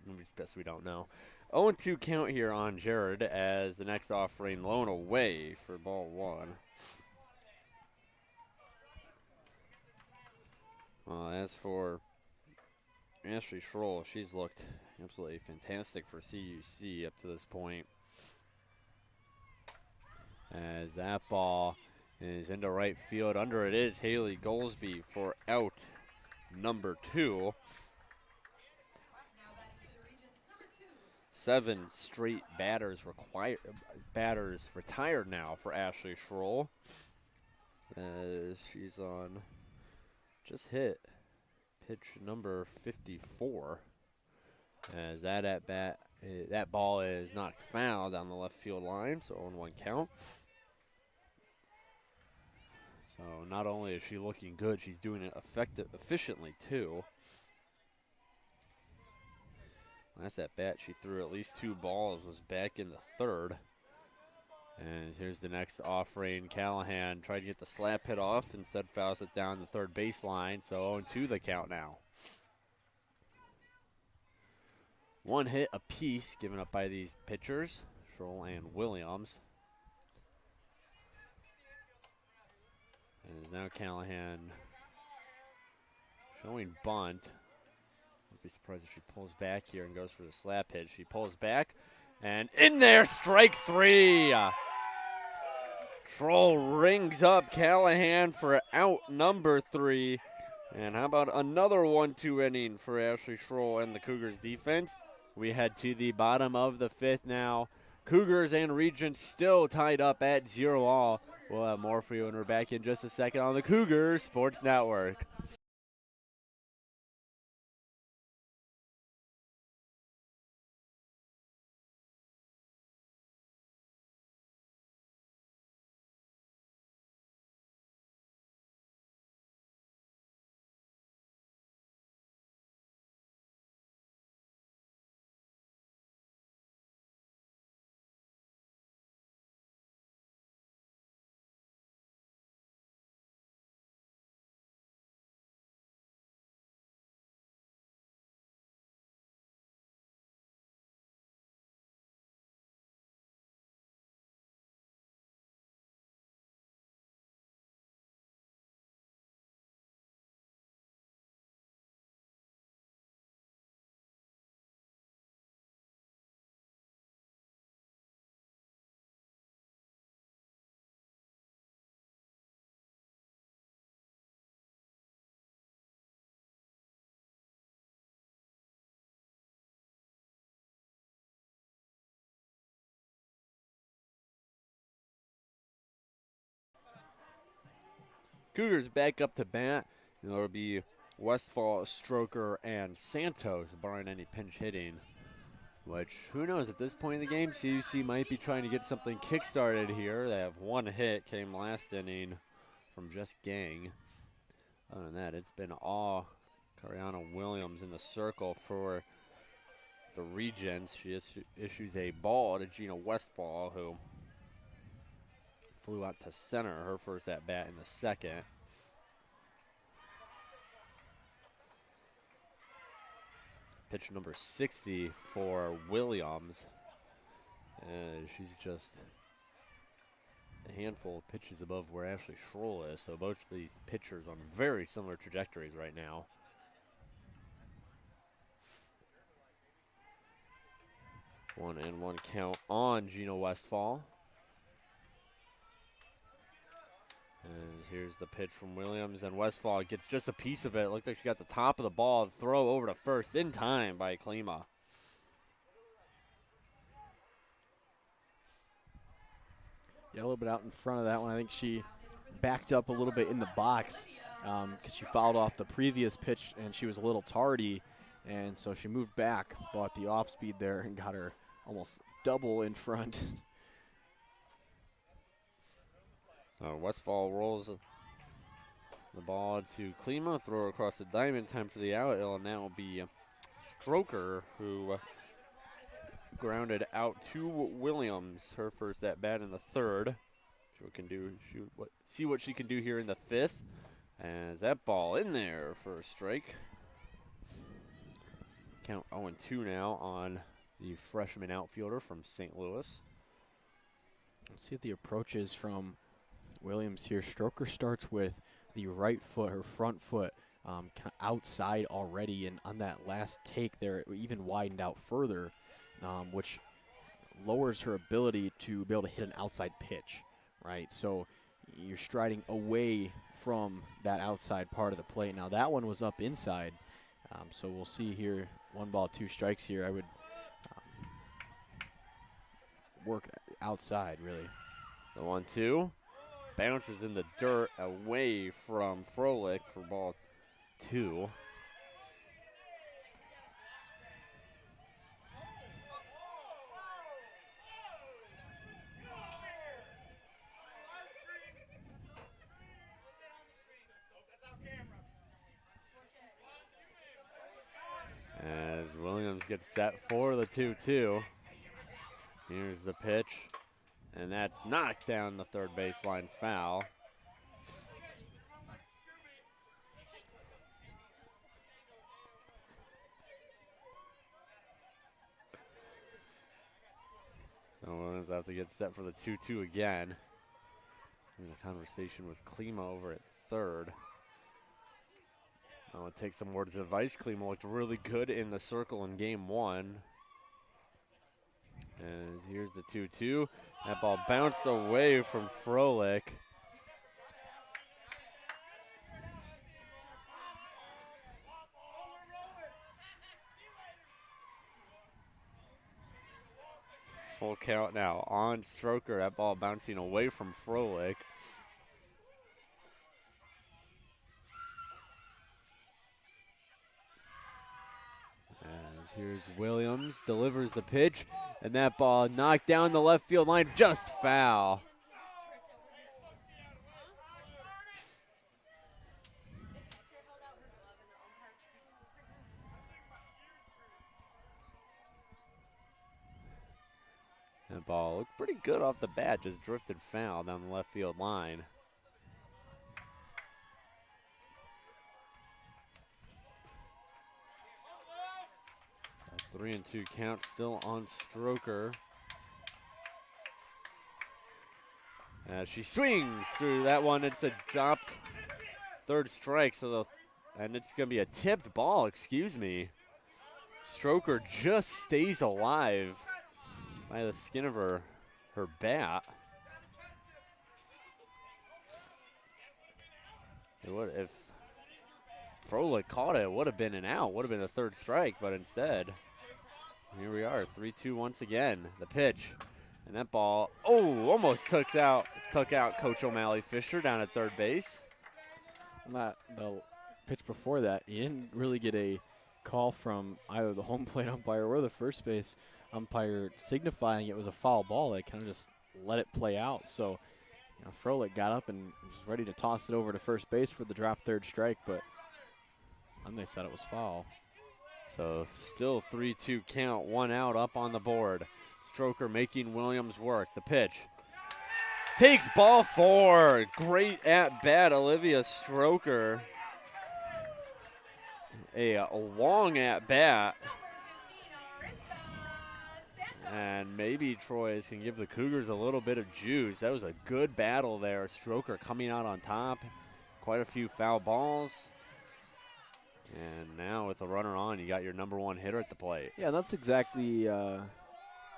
Maybe it's best we don't know. 0-2 count here on Jared as the next offering loan away for ball 1. As for Ashley Schroll, she's looked absolutely fantastic for CUC up to this point. As that ball is into right field. Under it is Haley Goldsby for out number 2. 7 straight batters retired now for Ashley Schroll. As she's on just hit pitch number 54. As that ball is knocked foul down the left field line, so 0-1 count. So not only is she looking good, she's doing it efficiently too. Last at bat, she threw at least 2 balls, was back in the 3rd. And here's the next offering. Callahan tried to get the slap hit off, instead fouls it down the third baseline, so 0-2 the count now. 1 hit apiece given up by these pitchers, Schroll and Williams. And now Callahan showing bunt. I'd be surprised if she pulls back here and goes for the slap hit. She pulls back, and in there, strike 3. Schroll rings up Callahan for out number 3. And how about another 1-2 inning for Ashley Schroll and the Cougars defense? We head to the bottom of the 5th now. Cougars and Regents still tied up at 0-all. We'll have more for you when we're back in just a second on the Cougar Sports Network. Cougars back up to bat. And it'll be Westfall, Stroker, and Santos, barring any pinch hitting. Which, who knows, at this point in the game, CUC might be trying to get something kick-started here. They have one hit, came last inning from Jess Gang. Other than that, it's been all Cariana Williams in the circle for the Regents. She issues a ball to Gina Westfall, who flew out to center, her first at-bat in the second. Pitch number 60 for Williams. She's just a handful of pitches above where Ashley Schroll is, so both of these pitchers on very similar trajectories right now. One and one count on Gina Westfall. And here's the pitch from Williams, and Westfall gets just a piece of it. Looked like she got the top of the ball. Throw over to first in time by Klima. Yeah, a little bit out in front of that one. I think she backed up a little bit in the box because she fouled off the previous pitch, and she was a little tardy. And so she moved back, bought the off speed there, and got her almost double in front. Westfall rolls the ball to Klima, throw across the diamond, time for the out. It'll now be Stroker who grounded out to Williams, her first at bat in the third. See what she can do here in the fifth. As that ball in there for a strike. Count 0-2 now on the freshman outfielder from St. Louis. Let's see what the approach is from Williams here. Stroker starts with the right foot, her front foot, kind of outside already, and on that last take there, it even widened out further, which lowers her ability to be able to hit an outside pitch, right? So you're striding away from that outside part of the plate. Now that one was up inside, so we'll see here. 1 ball, 2 strikes here. I would work outside, really. The 1-2. Bounces in the dirt away from Froelich for ball 2. As Williams gets set for the 2-2. Here's the pitch. And that's knocked down the third baseline foul. So Williams have to get set for the 2-2 again. In a conversation with Klima over at third. I'll take some words of advice. Klima looked really good in the circle in game 1. And here's the 2-2. That ball bounced away from Froelich. Full count now on Stroker. That ball bouncing away from Froelich. Here's Williams, delivers the pitch, and that ball knocked down the left field line, just foul. That ball looked pretty good off the bat, just drifted foul down the left field line. 3-2 count still on Stroker. As she swings through that one, it's a dropped third strike, and it's going to be a tipped ball, excuse me. Stroker just stays alive by the skin of her bat. If Froelich caught it, it would have been an out, would have been a third strike, but instead, here we are, 3-2 once again. The pitch, and that ball, almost took out Coach O'Malley Fisher down at third base. Not the pitch before that, you didn't really get a call from either the home plate umpire or the first base umpire signifying it was a foul ball. They kind of just let it play out. So, Froelich got up and was ready to toss it over to first base for the drop third strike, but then they said it was foul. So still 3-2 count, 1 out up on the board. Stroker making Williams work. The pitch. Takes ball 4. Great at bat, Olivia Stroker. A long at bat. And maybe Troyes can give the Cougars a little bit of juice. That was a good battle there. Stroker coming out on top. Quite a few foul balls. And now with the runner on, you got your number 1 hitter at the plate. Yeah, that's exactly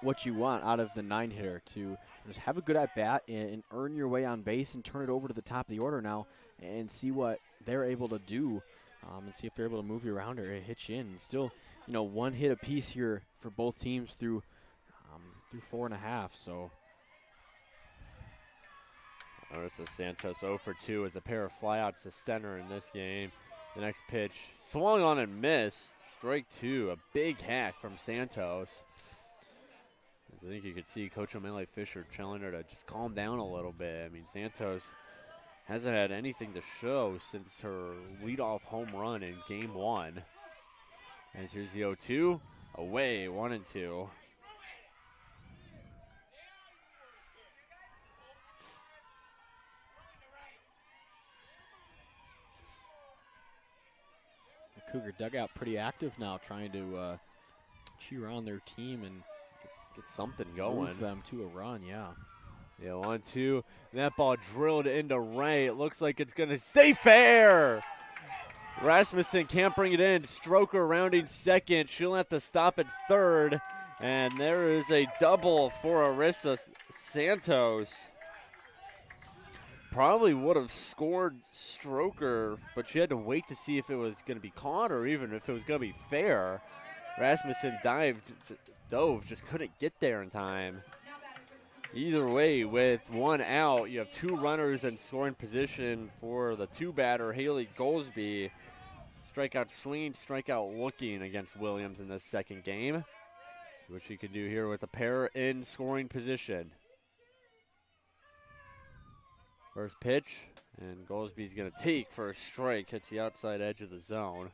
what you want out of the 9-hitter, to just have a good at-bat and earn your way on base and turn it over to the top of the order now and see what they're able to do and see if they're able to move you around or hit you in. Still, 1 hit apiece here for both teams through 4.5, so. Marissa Santos 0 for 2 as a pair of flyouts to center in this game. The next pitch swung on and missed. Strike 2, a big hack from Santos. I think you could see Coach O'Malley Fisher telling her to just calm down a little bit. I mean, Santos hasn't had anything to show since her leadoff home run in Game 1. As here's the 0-2, away, 1-2. The Cougar dugout pretty active now, trying to cheer on their team and get something going. Move them to a run, yeah. Yeah, 1-2. That ball drilled into right. It looks like it's going to stay fair. Rasmussen can't bring it in. Stroker rounding second. She'll have to stop at third. And there is a double for Arissa Santos. Probably would have scored Stroker, but she had to wait to see if it was going to be caught or even if it was going to be fair. Rasmussen dove, just couldn't get there in time. Either way, with 1 out, you have 2 runners in scoring position for the 2-batter, Haley Goldsby. Strikeout swinging, strikeout looking against Williams in this second game. What she can do here with a pair in scoring position. First pitch, and Goldsby's going to take for a strike. Hits the outside edge of the zone.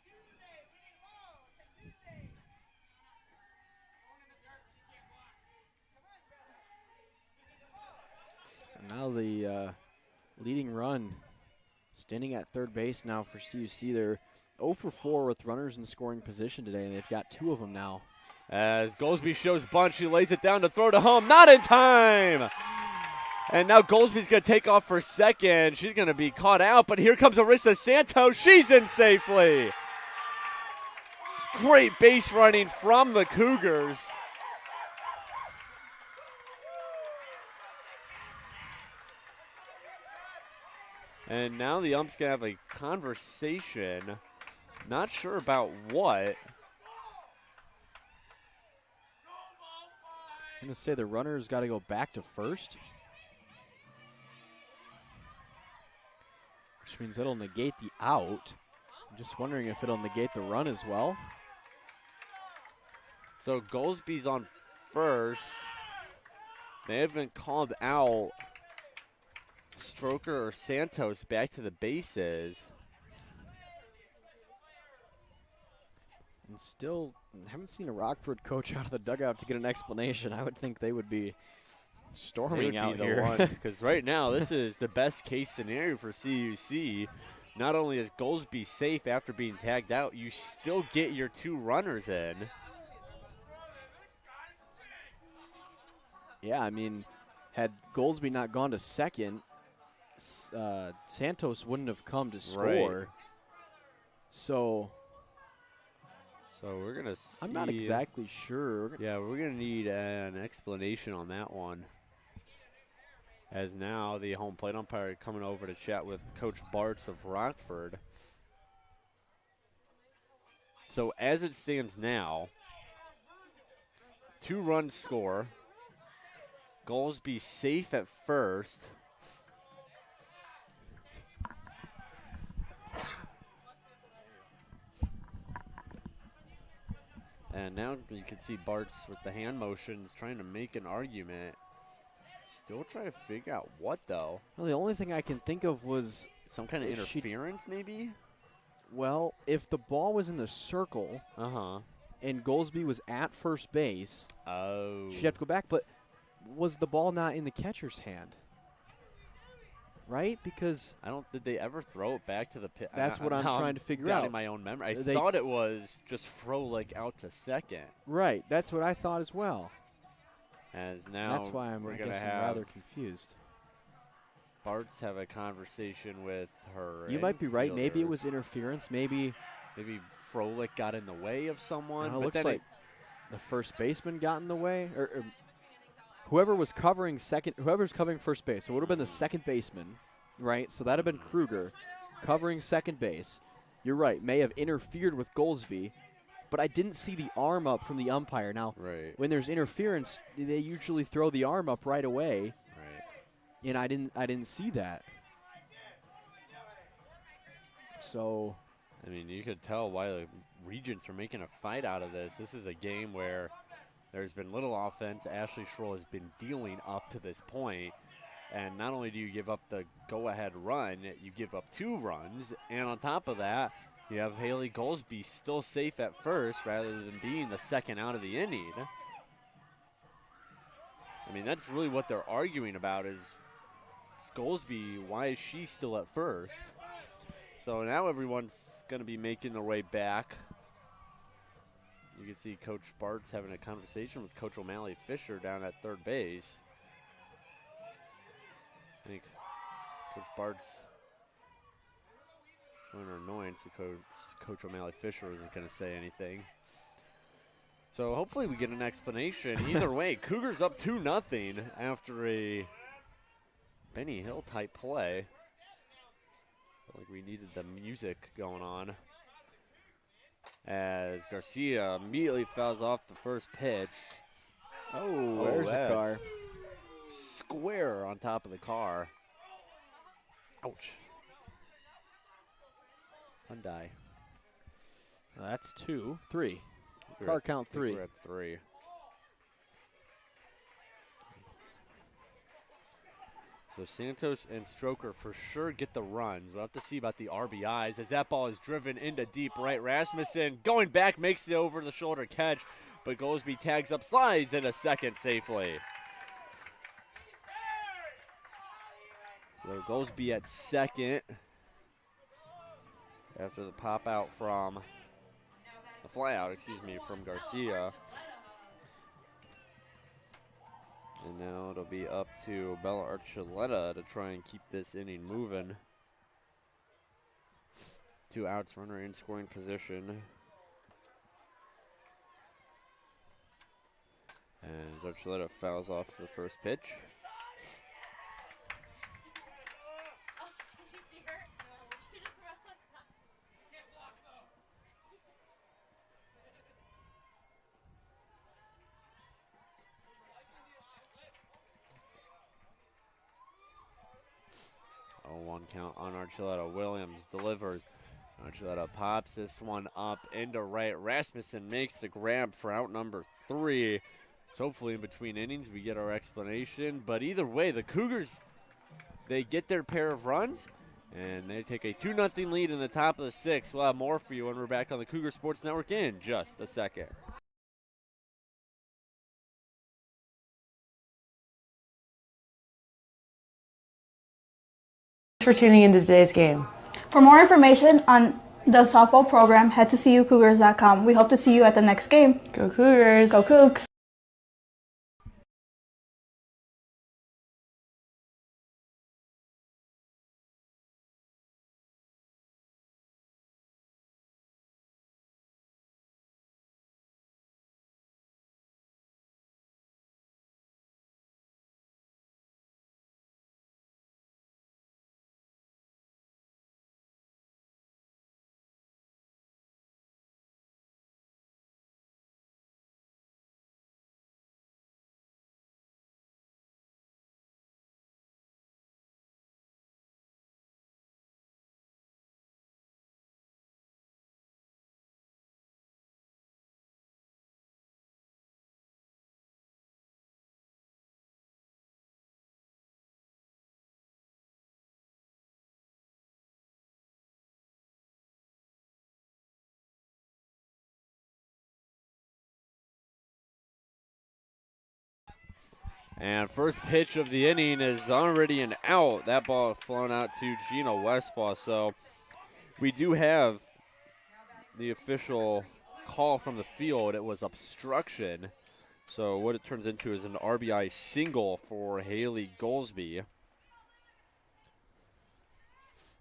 So now the leading run standing at third base now for CUC. They're 0 for 4 with runners in scoring position today, and they've got 2 of them now. As Goldsby shows bunt, she lays it down to throw to home. Not in time! And now Goldsby's going to take off for second. She's going to be caught out, but here comes Arissa Santos. She's in safely. Great base running from the Cougars. And now the ump's going to have a conversation. Not sure about what. I'm going to say the runner's got to go back to first, which means it'll negate the out. I'm just wondering if it'll negate the run as well. So Goldsby's on first. They haven't called out Stroker or Santos back to the bases. And still haven't seen a Rockford coach out of the dugout to get an explanation. I would think they would be storming out here. Because right now this is the best case scenario for CUC. Not only is Goldsby safe after being tagged out, you still get your 2 runners in. Yeah, I mean, had Goldsby not gone to second, Santos wouldn't have come to score. Right. So we're going to see. I'm not exactly sure. Yeah, we're going to need an explanation on that one. As now the home plate umpire coming over to chat with Coach Bartz of Rockford. So as it stands now, 2-run score. Goldsby safe at first. And now you can see Bart's with the hand motions trying to make an argument. Still trying to figure out what, though. Well, the only thing I can think of was some kind of interference, maybe? Well, if the ball was in the circle and Goldsby was at first base, she'd have to go back. But was the ball not in the catcher's hand? Right? Because did they ever throw it back to the pit? That's what I'm trying to figure out. In my own memory. I thought it was just Froelich out to second. Right. That's what I thought as well. As now that's why I'm rather confused. Bart's have a conversation with her. You might be right. Maybe it was interference. Maybe Froelich got in the way of someone. It looks like the first baseman got in the way, or whoever was covering first base. So it would have been the second baseman, right? So that would have been Kruger covering second base. You're right. May have interfered with Goldsby, but I didn't see the arm up from the umpire. Now, when there's interference, they usually throw the arm up right away. And I didn't see that. So, I mean, you could tell why the Regents are making a fight out of this. This is a game where there's been little offense. Ashley Schroll has been dealing up to this point. And not only do you give up the go-ahead run, you give up 2 runs. And on top of that, you have Haley Goldsby still safe at first rather than being the second out of the inning. I mean, that's really what they're arguing about is Goldsby, why is she still at first? So now everyone's going to be making their way back. You can see Coach Bart's having a conversation with Coach O'Malley Fisher down at third base. I think Coach Bart's showing her annoyance because Coach O'Malley Fisher isn't going to say anything. So hopefully we get an explanation. Either way, Cougars up 2-0 after a Benny Hill type play. Felt like we needed the music going on. As Garcia immediately fouls off the first pitch. Oh, there's the car. Square on top of the car. Ouch. Hyundai. That's 2, 3. Car count 3. We're at 3. So Santos and Stroker for sure get the runs. We'll have to see about the RBIs as that ball is driven into deep right. Rasmussen going back makes the over-the-shoulder catch, but Goldsby tags up, slides into second safely. So Goldsby at second after the pop out from the fly out, from Garcia. And now it'll be up to Bella Archuleta to try and keep this inning moving. 2 outs, runner in scoring position. And Archuleta fouls off the first pitch. One count on Archuleta. Williams delivers. Archuleta pops this one up into right. Rasmussen makes the grab for out number 3. So hopefully in between innings we get our explanation. But either way, the Cougars, they get their pair of runs, and they take a 2-0 lead in the top of the 6th. We'll have more for you when we're back on the Cougar Sports Network in just a second. For tuning into today's game. For more information on the softball program, head to cucougars.com. We hope to see you at the next game. Go Cougars! Go Cougs! And first pitch of the inning is already an out. That ball flown out to Gina Westfall. So we do have the official call from the field. It was obstruction. So what it turns into is an RBI single for Haley Goldsby.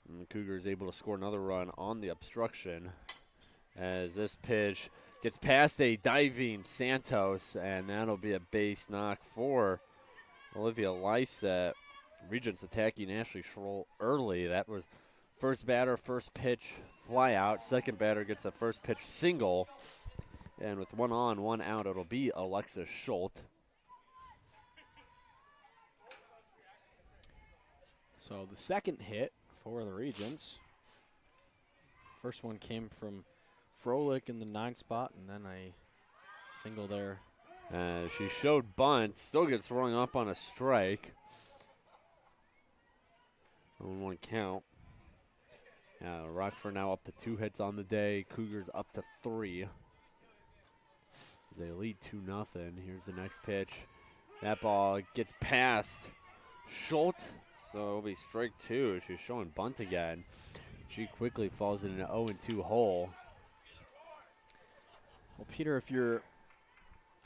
And the Cougars able to score another run on the obstruction as this pitch gets past a diving Santos, and that'll be a base knock for Olivia Lysette. Regents attacking Ashley Schroll early. That was first batter, first pitch, fly out. Second batter gets a first pitch single. And with one on, one out, it'll be Alexis Schultz. So the second hit for the Regents. First one came from Froelich in the 9 spot, and then a single there. She showed bunt, still gets rung up on a strike. 1-1 count. Rockford now up to 2 hits on the day. Cougars up to 3. They lead 2-0. Here's the next pitch. That ball gets past Schultz, so it'll be strike 2. She's showing bunt again. She quickly falls in an 0-2 hole. Well, Peter, if you're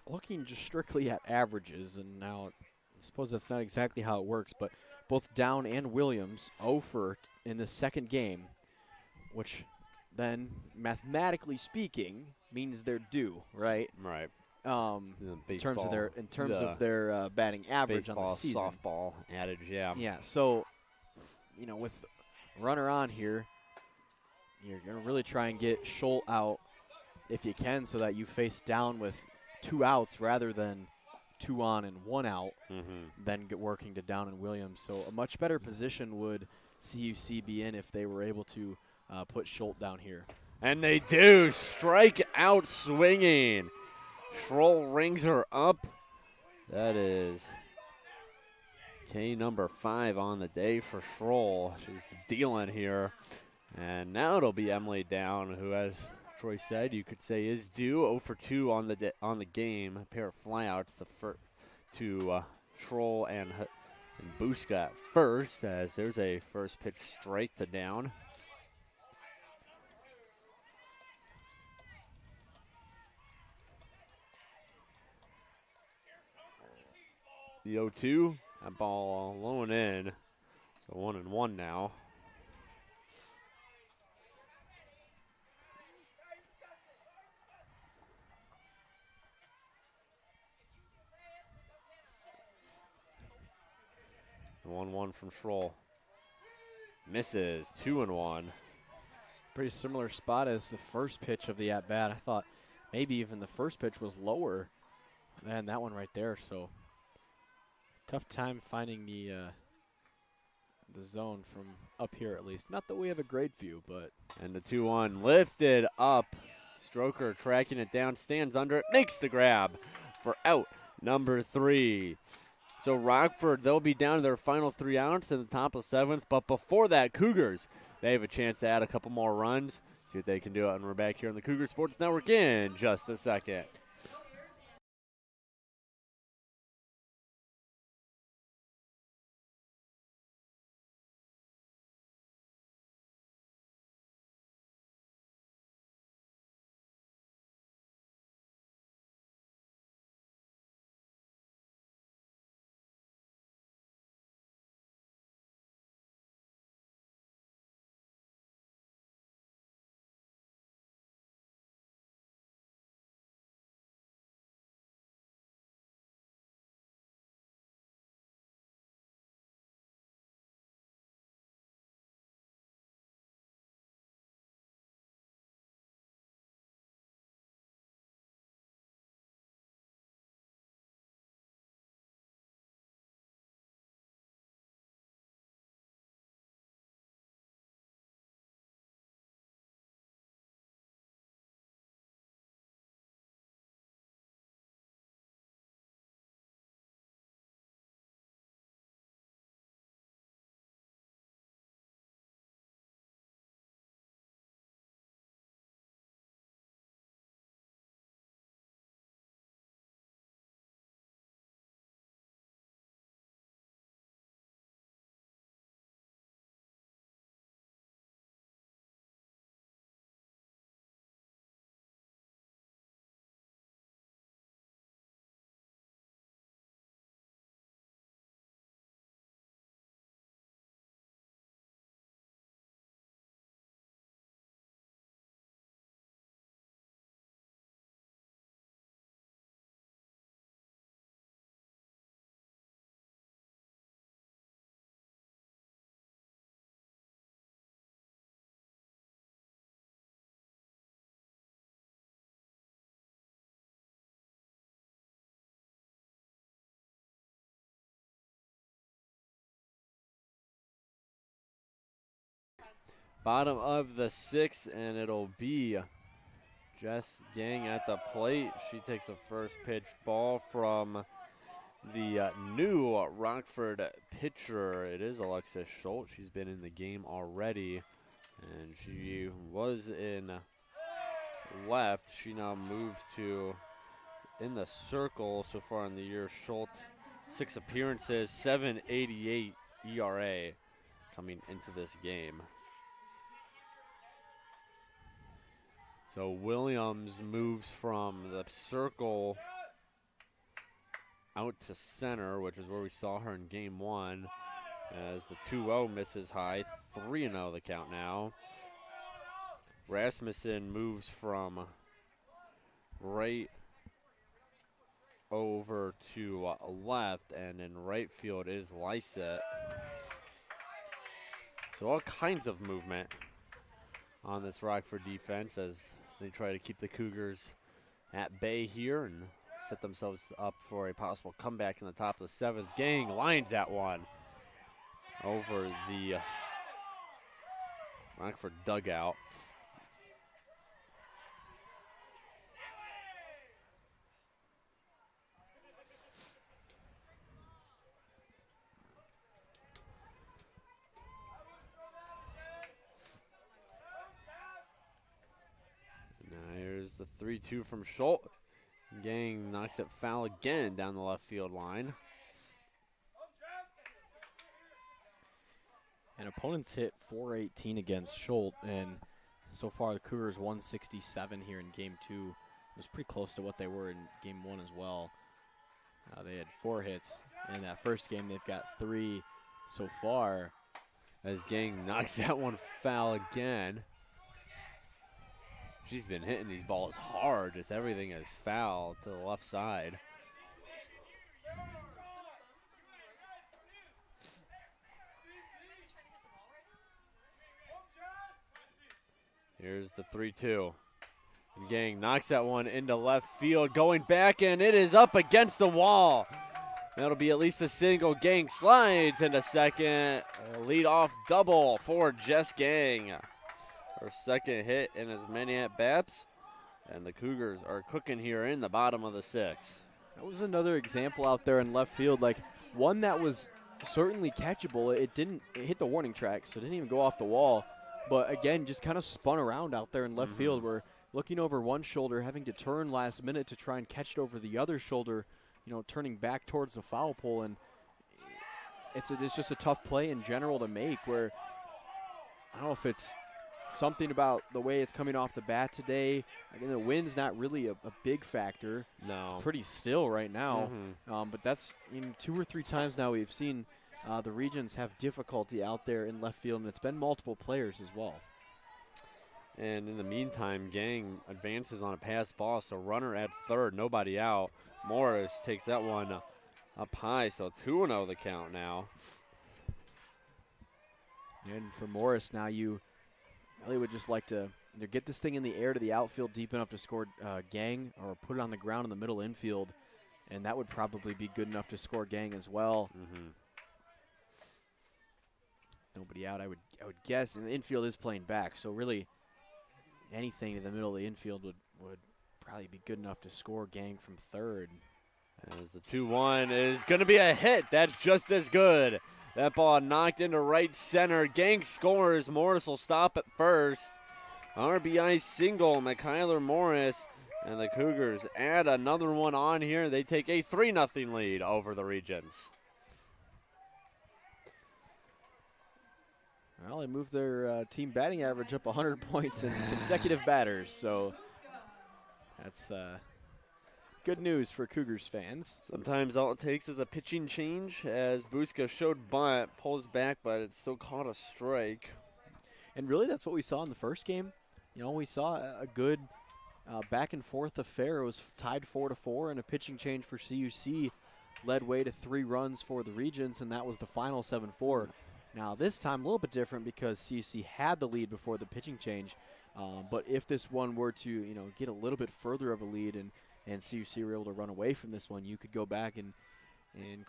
looking just strictly at averages, and now I suppose that's not exactly how it works, but both Down and Williams 0 for in the second game, which then mathematically speaking means they're due, right? Right. In terms of their batting average on the season. Softball adage, yeah. Yeah. So, with runner on here, you're gonna really try and get Schultz out if you can, so that you face Down with 2 outs rather than 2 on and 1 out. Then get working to Down and Williams. So a much better position would CUC be in if they were able to put Schultz down here. And they do. Strike out swinging. Schroll rings her up. That is K number 5 on the day for Schroll. She's dealing here. And now it'll be Emily Down, who, as Troy said, you could say is due. 0 for 2 on the game. A pair of flyouts to Schroll and Buska at first, as there's a first pitch strike to Down. The 0-2, that ball low and in, so 1-1 now. The 1-1 from Schroll. Misses, 2-1. Pretty similar spot as the first pitch of the at-bat. I thought maybe even the first pitch was lower than that one right there, so tough time finding the zone from up here, at least. Not that we have a great view, but. And the 2-1 lifted up. Stroker tracking it down, stands under it, makes the grab for out number 3. So Rockford, they'll be down to their final 3 outs in the top of 7th. But before that, Cougars, they have a chance to add a couple more runs. See what they can do. And we're back here on the Cougar Sports Network in just a second. Bottom of the 6th, and it'll be Jess Gang at the plate. She takes the first pitch ball from the new Rockford pitcher. It is Alexis Schultz. She's been in the game already, and she was in left. She now moves to in the circle so far in the year. Schultz, 6 appearances, 7.88 ERA coming into this game. So Williams moves from the circle out to center, which is where we saw her in game 1, as the 2-0 misses high. 3-0 the count now. Rasmussen moves from right over to left, and in right field is Lysette. So all kinds of movement on this Rockford defense as they try to keep the Cougars at bay here and set themselves up for a possible comeback in the top of the 7th. Gang lines that one over the Rockford dugout. Here's the 3-2 from Schultz. Gang knocks it foul again down the left field line. And opponents hit .418 against Schultz, and so far the Cougars 167 here in game 2. It was pretty close to what they were in game 1 as well. They had 4 hits in that first game. They've got 3 so far. As Gang knocks that one foul again. She's been hitting these balls hard. Just everything is foul to the left side. Here's the 3-2. And Gang knocks that one into left field, going back, and it is up against the wall. That'll be at least a single. Gang slides into second. A lead-off double for Jess Gang. Her second hit in as many at-bats, and the Cougars are cooking here in the bottom of the 6th. That was another example out there in left field, like one that was certainly catchable. It hit the warning track, so it didn't even go off the wall. But again, just kind of spun around out there in left field. We're looking over one shoulder, having to turn last minute to try and catch it over the other shoulder, turning back towards the foul pole. And it's just a tough play in general to make, where I don't know if it's something about the way it's coming off the bat today. Again, the wind's not really a big factor. No. It's pretty still right now. But that's 2 or 3 times now we've seen the Regents have difficulty out there in left field, and it's been multiple players as well. And in the meantime, Gang advances on a pass ball, so runner at third, nobody out. Morris takes that one up high, so 2-0 the count now. And for Morris, now you really would just like to either get this thing in the air to the outfield deep enough to score Gang, or put it on the ground in the middle infield, and that would probably be good enough to score Gang as well. Nobody out, I would guess, and the infield is playing back, so really anything in the middle of the infield would probably be good enough to score Gang from third. As the 2-1 is going to be a hit. That's just as good. That ball knocked into right center. Gang scores. Morris will stop at first. RBI single, McKyler Morris. And the Cougars add another one on here. They take a 3-0 lead over the Regents. Well, they moved their team batting average up 100 points in consecutive batters, so that's good news for Cougars fans. Sometimes all it takes is a pitching change, as Buska showed bunt, pulls back, but it's still caught a strike. And really, that's what we saw in the first game. We saw a good back-and-forth affair. It was tied 4-4, and a pitching change for CUC led way to 3 runs for the Regents, and that was the final 7-4. Now, this time a little bit different because CUC had the lead before the pitching change. But if this one were to, get a little bit further of a lead and CUC were able to run away from this one, you could go back and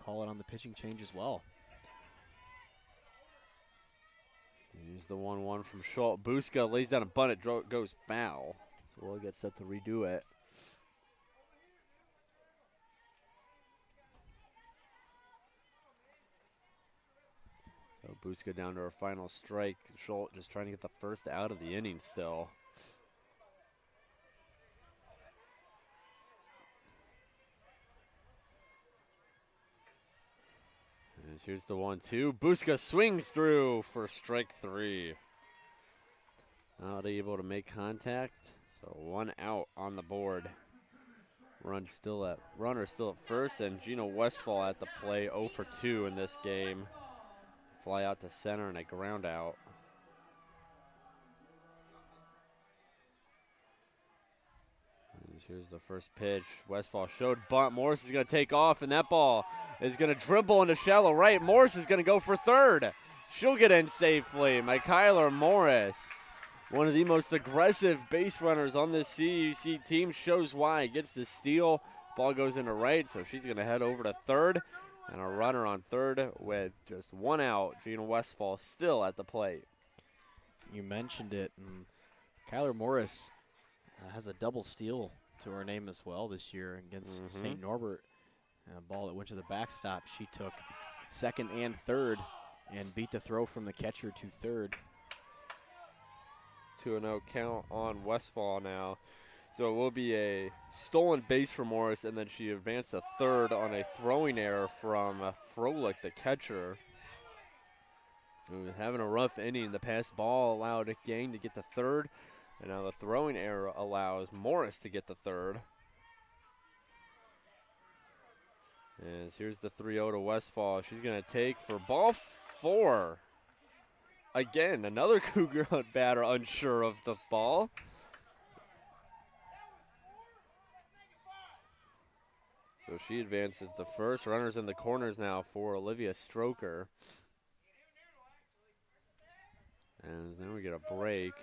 call it on the pitching change as well. Here's the 1-1 from Schultz. Buska lays down a bunt. It goes foul. So we'll get set to redo it. So Buska down to her final strike. Schultz just trying to get the first out of the inning still. Here's the 1-2. Buska swings through for strike 3. Not able to make contact. So 1 out on the board. Runner still at first, and Gina Westfall at the play, 0 for 2 in this game. Fly out to center and a ground out. And here's the first pitch. Westfall showed bunt. Morris is going to take off, and that ball is going to dribble into shallow right. Morris is going to go for third. She'll get in safely. Kyler Morris, one of the most aggressive base runners on this CUC team, shows why. Gets the steal. Ball goes into right, so she's going to head over to third. And a runner on third with just 1 out. Gina Westfall still at the plate. You mentioned it. Kyler Morris has a double steal to her name as well this year against St. Norbert. A ball that went to the backstop. She took second and third and beat the throw from the catcher to third. 2-0 count on Westfall now. So it will be a stolen base for Morris, and then she advanced to third on a throwing error from Froelich, the catcher. Who was having a rough inning. The pass ball allowed Gang to get to third, and now the throwing error allows Morris to get the third. And here's the 3-0 to Westfall. She's going to take for ball 4. Again, another Cougar batter unsure of the ball. So she advances to first. Runners in the corners now for Olivia Stroker. And then we get a break.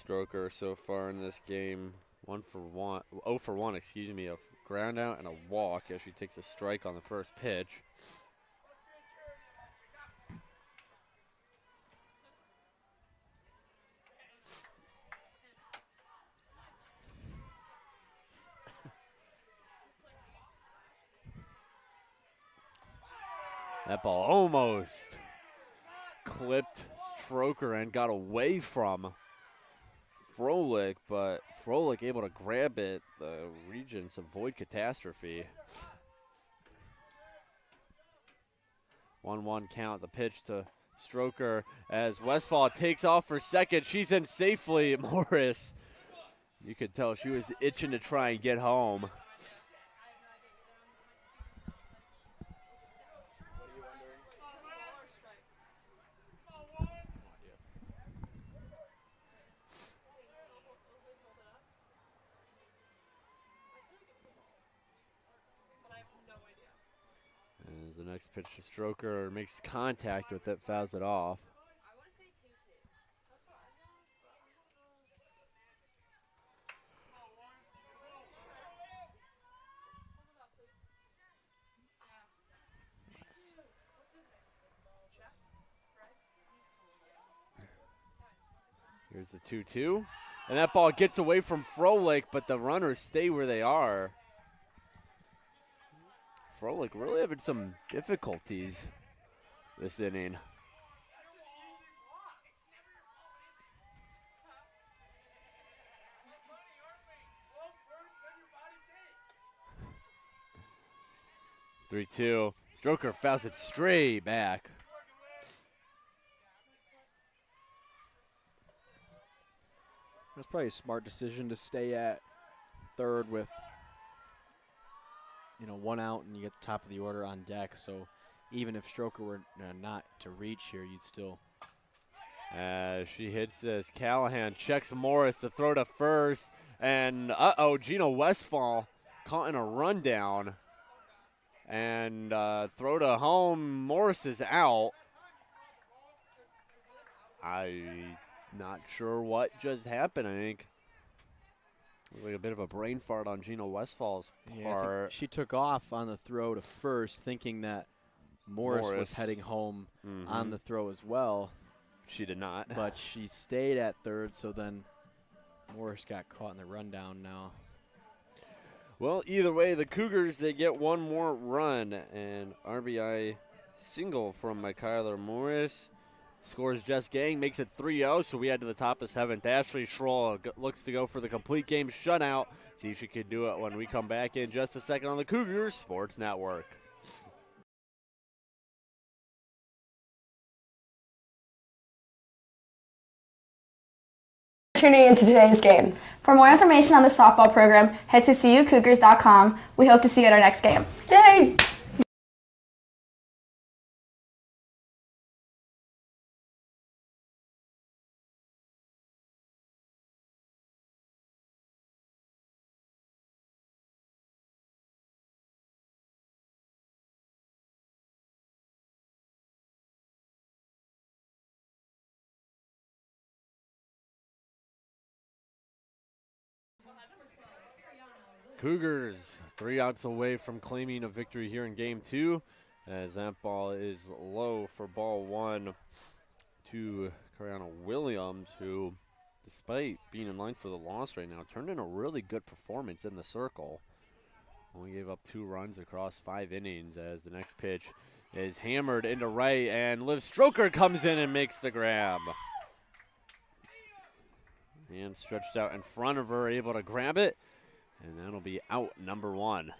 Stroker so far in this game, 0 for 1, excuse me, a ground out and a walk as she takes a strike on the first pitch. That ball almost clipped Stroker and got away from Froelich, but Froelich able to grab it. The Regents avoid catastrophe. 1-1 count. The pitch to Stroker as Westfall takes off for second. She's in safely. Morris, you could tell she was itching to try and get home. The next pitch to Stroker makes contact with it, fouls it off. Here's the 2-2. And that ball gets away from Froelich, but the runners stay where they are. Froelich really having some difficulties this inning. Three, 2. Stroker fouls it straight back. That's probably a smart decision to stay at third with 1 out, and you get the top of the order on deck. So even if Stroker were not to reach here, you'd still. As she hits this, Callahan checks Morris to throw to first, and Gina Westfall caught in a rundown, and throw to home. Morris is out. Not sure what just happened. I think like a bit of a brain fart on Gina Westfall's Yeah, I think part. she took off on the throw to first, thinking that Morris was heading home on the throw as well. She did not. But she stayed at third, so then Morris got caught in the rundown now. Well, either way, the Cougars, they get one more run, and RBI single from Kyler Morris. Scores Jess Gang, makes it 3-0, so we head to the top of seventh. Ashley Schroll looks to go for the complete game shutout. See if she can do it when we come back in just a second on the Cougars Sports Network. Tuning into today's game. For more information on the softball program, head to cucougars.com. We hope to see you at our next game. Yay! Cougars 3 outs away from claiming a victory here in game 2, as that ball is low for ball 1 to Cariana Williams, who, despite being in line for the loss right now, turned in a really good performance in the circle. Only gave up 2 runs across 5 innings, as the next pitch is hammered into right, and Liv Stroker comes in and makes the grab. Hand stretched out in front of her, able to grab it. And that'll be out number 1.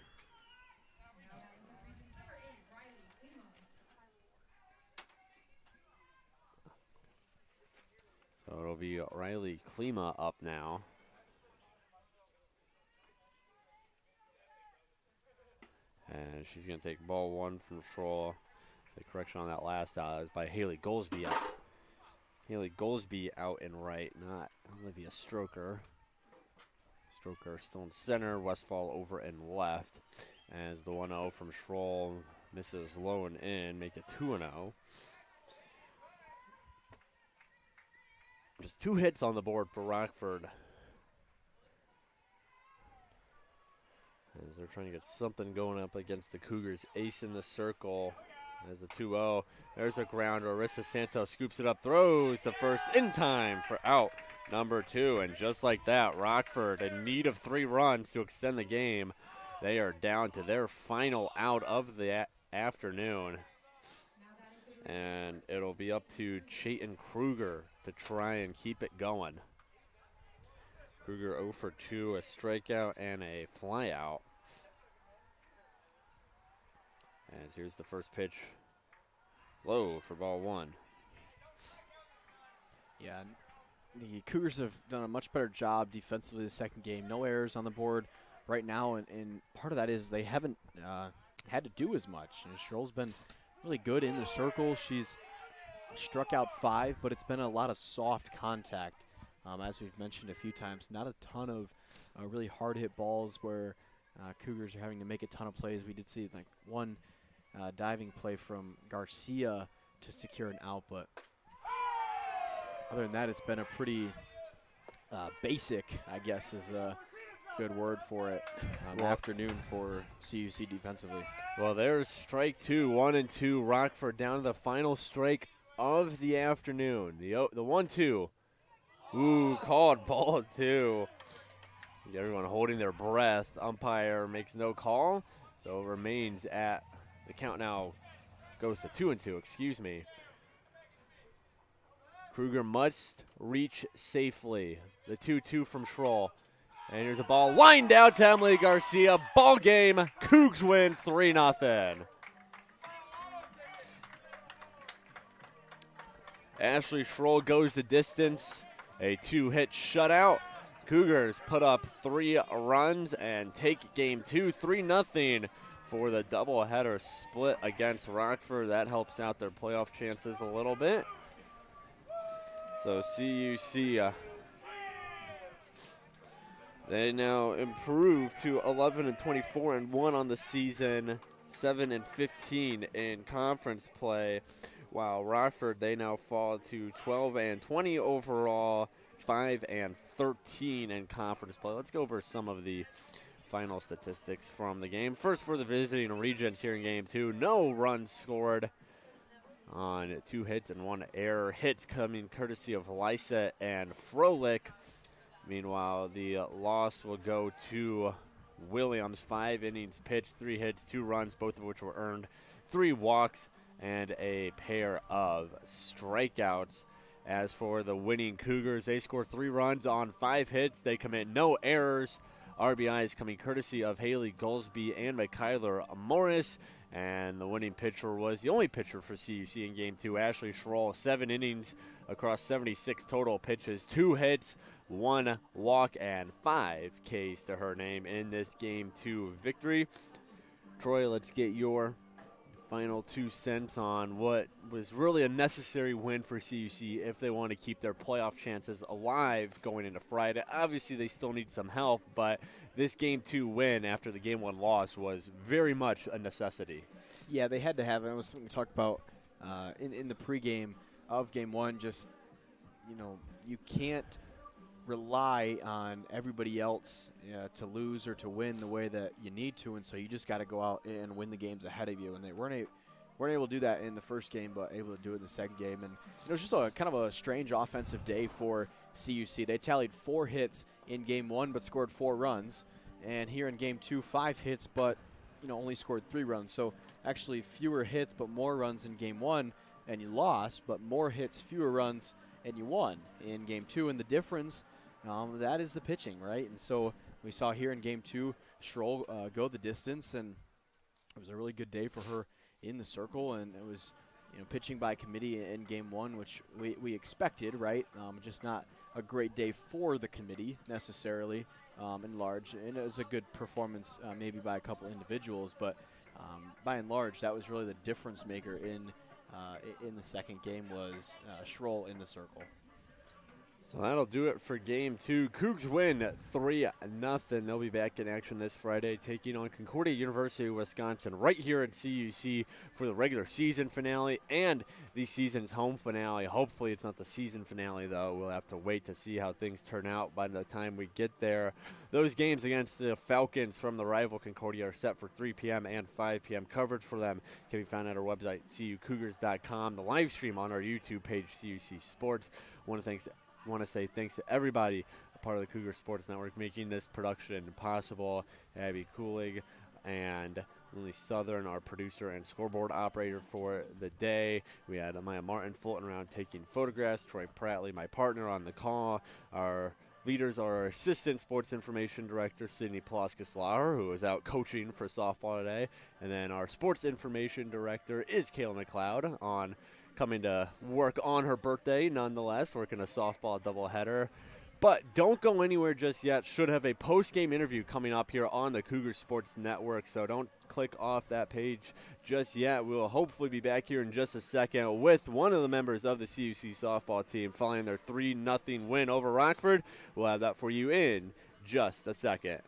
So it'll be Riley Klima up now. And she's going to take ball 1 from Schroll. The correction on that last out is by Haley Goldsby out. Haley Goldsby out in right, not Olivia Stroker. Stroker still in center, Westfall over and left. As the 1-0 from Schroll misses low and in, make it 2-0. Just 2 hits on the board for Rockford. As they're trying to get something going up against the Cougars. Ace in the circle. As the 2-0. There's a grounder. Arissa Santos scoops it up, throws to first in time for out number 2, and just like that, Rockford in need of 3 runs to extend the game. They are down to their final out of the afternoon, and it'll be up to Chayton Kruger to try and keep it going. Kruger 0 for 2, a strikeout and a flyout. As here's the first pitch, low for ball 1. Yeah. The Cougars have done a much better job defensively the second game. No errors on the board right now, and part of that is they haven't had to do as much. And Schroll's been really good in the circle. She's struck out 5, but it's been a lot of soft contact, as we've mentioned a few times. Not a ton of really hard-hit balls where Cougars are having to make a ton of plays. We did see like one diving play from Garcia to secure an out, but other than that, it's been a pretty basic, I guess is a good word for it, afternoon for CUC defensively. Well, there's strike 2, 1-2. Rockford down to the final strike of the afternoon. The 1-2. Ooh, called ball 2. Everyone holding their breath. Umpire makes no call, so it remains at the count now goes to 2-2. Excuse me. Kruger must reach safely. The 2-2 from Schroll. And here's a ball lined out to Emily Garcia. Ball game. Cougs win 3-0. Ashley Schroll goes the distance. A 2-hit shutout. Cougars put up 3 runs and take game 2, 3-0 for the doubleheader split against Rockford. That helps out their playoff chances a little bit. So CUC, they now improve to 11-24-1 on the season, 7-15 in conference play, while Rockford, they now fall to 12 and 20 overall, 5 and 13 in conference play. Let's go over some of the final statistics from the game. First, for the visiting Regents here in Game 2, no runs scored on 2 hits and 1 error. Hits coming courtesy of Lysa and Froelich. Meanwhile, the loss will go to Williams. 5 innings pitched, 3 hits, 2 runs, both of which were earned, 3 walks, and a pair of strikeouts. As for the winning Cougars, they score 3 runs on 5 hits. They commit no errors. RBIs coming courtesy of Haley Goldsby and Kyler Morris. And the winning pitcher was the only pitcher for CUC in Game 2, Ashley Schroll. 7 innings across 76 total pitches, 2 hits, 1 walk, and 5 Ks to her name in this Game 2 victory. Troy, let's get your final 2 cents on what was really a necessary win for CUC if they want to keep their playoff chances alive going into Friday. Obviously, they still need some help, but this Game 2 win after the Game 1 loss was very much a necessity. Yeah, they had to have it. It was something we talked about in the pregame of Game 1. Just, you can't rely on everybody else to lose or to win the way that you need to, and so you just got to go out and win the games ahead of you. And they weren't able to do that in the first game, but able to do it in the second game. And it was just a kind of a strange offensive day for CUC. They tallied 4 hits in Game 1, but scored 4 runs. And here in Game 2, 5 hits, but only scored 3 runs. So actually fewer hits, but more runs in Game 1, and you lost. But more hits, fewer runs, and you won in Game 2. And the difference, that is the pitching, right? And so we saw here in Game 2, Schroll go the distance, and it was a really good day for her in the circle. And it was, pitching by committee in Game 1, which we expected, right? Just not a great day for the committee necessarily in large. And it was a good performance maybe by a couple individuals, but by and large, that was really the difference maker in the second game was Schroll in the circle. So that'll do it for Game 2. Cougs win 3-0. They'll be back in action this Friday, taking on Concordia University of Wisconsin right here at CUC for the regular season finale and the season's home finale. Hopefully it's not the season finale, though. We'll have to wait to see how things turn out by the time we get there. Those games against the Falcons from the rival Concordia are set for 3 p.m. and 5 p.m. Coverage for them can be found at our website, cucougars.com. The live stream on our YouTube page, CUC Sports. Want to say thanks to everybody, a part of the Cougar Sports Network, making this production possible. Abby Coolig and Lily Southern, our producer and scoreboard operator for the day. We had Amaya Martin floating around taking photographs. Troy Prattley, my partner, on the call. Our leaders are our assistant sports information director, Sydney Ploskis-Lauer, who is out coaching for softball today. And then our sports information director is Kayla McLeod, coming to work on her birthday nonetheless, working a softball doubleheader. But don't go anywhere just yet. Should have a post-game interview coming up here on the Cougar Sports Network, so don't click off that page just yet. We'll hopefully be back here in just a second with one of the members of the CUC softball team following their 3-0 win over Rockford. We'll have that for you in just a second.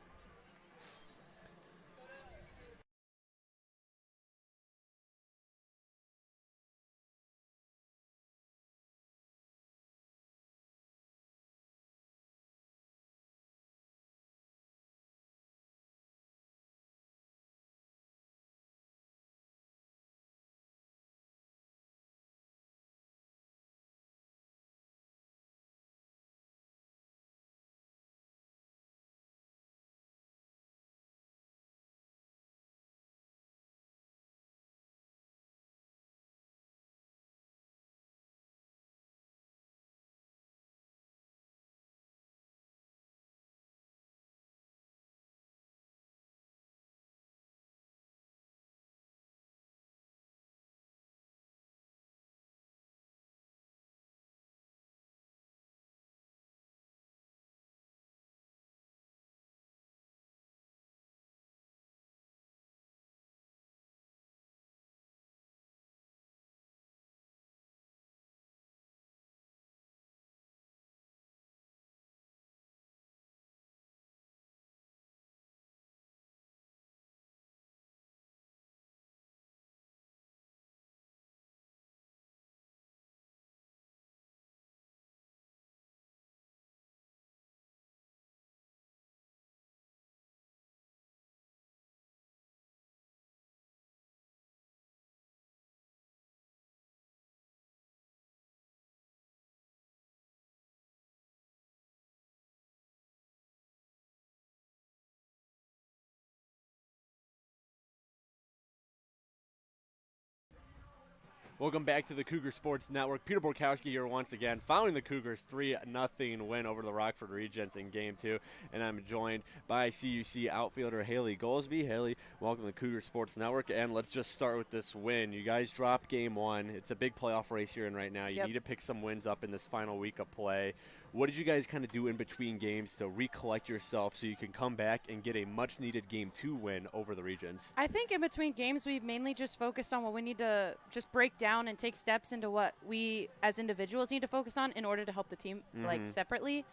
Welcome back to the Cougar Sports Network. Peter Borkowski here once again, following the Cougars' 3-0 win over the Rockford Regents in Game 2. And I'm joined by CUC outfielder Haley Goldsby. Haley, welcome to the Cougar Sports Network. And let's just start with this win. You guys dropped Game 1. It's a big playoff race you're in right now. You need to pick some wins up in this final week of play. What did you guys kind of do in between games to recollect yourself so you can come back and get a much-needed Game 2 win over the Regents? I think in between games we've mainly just focused on what we need to just break down and take steps into what we as individuals need to focus on in order to help the team like separately.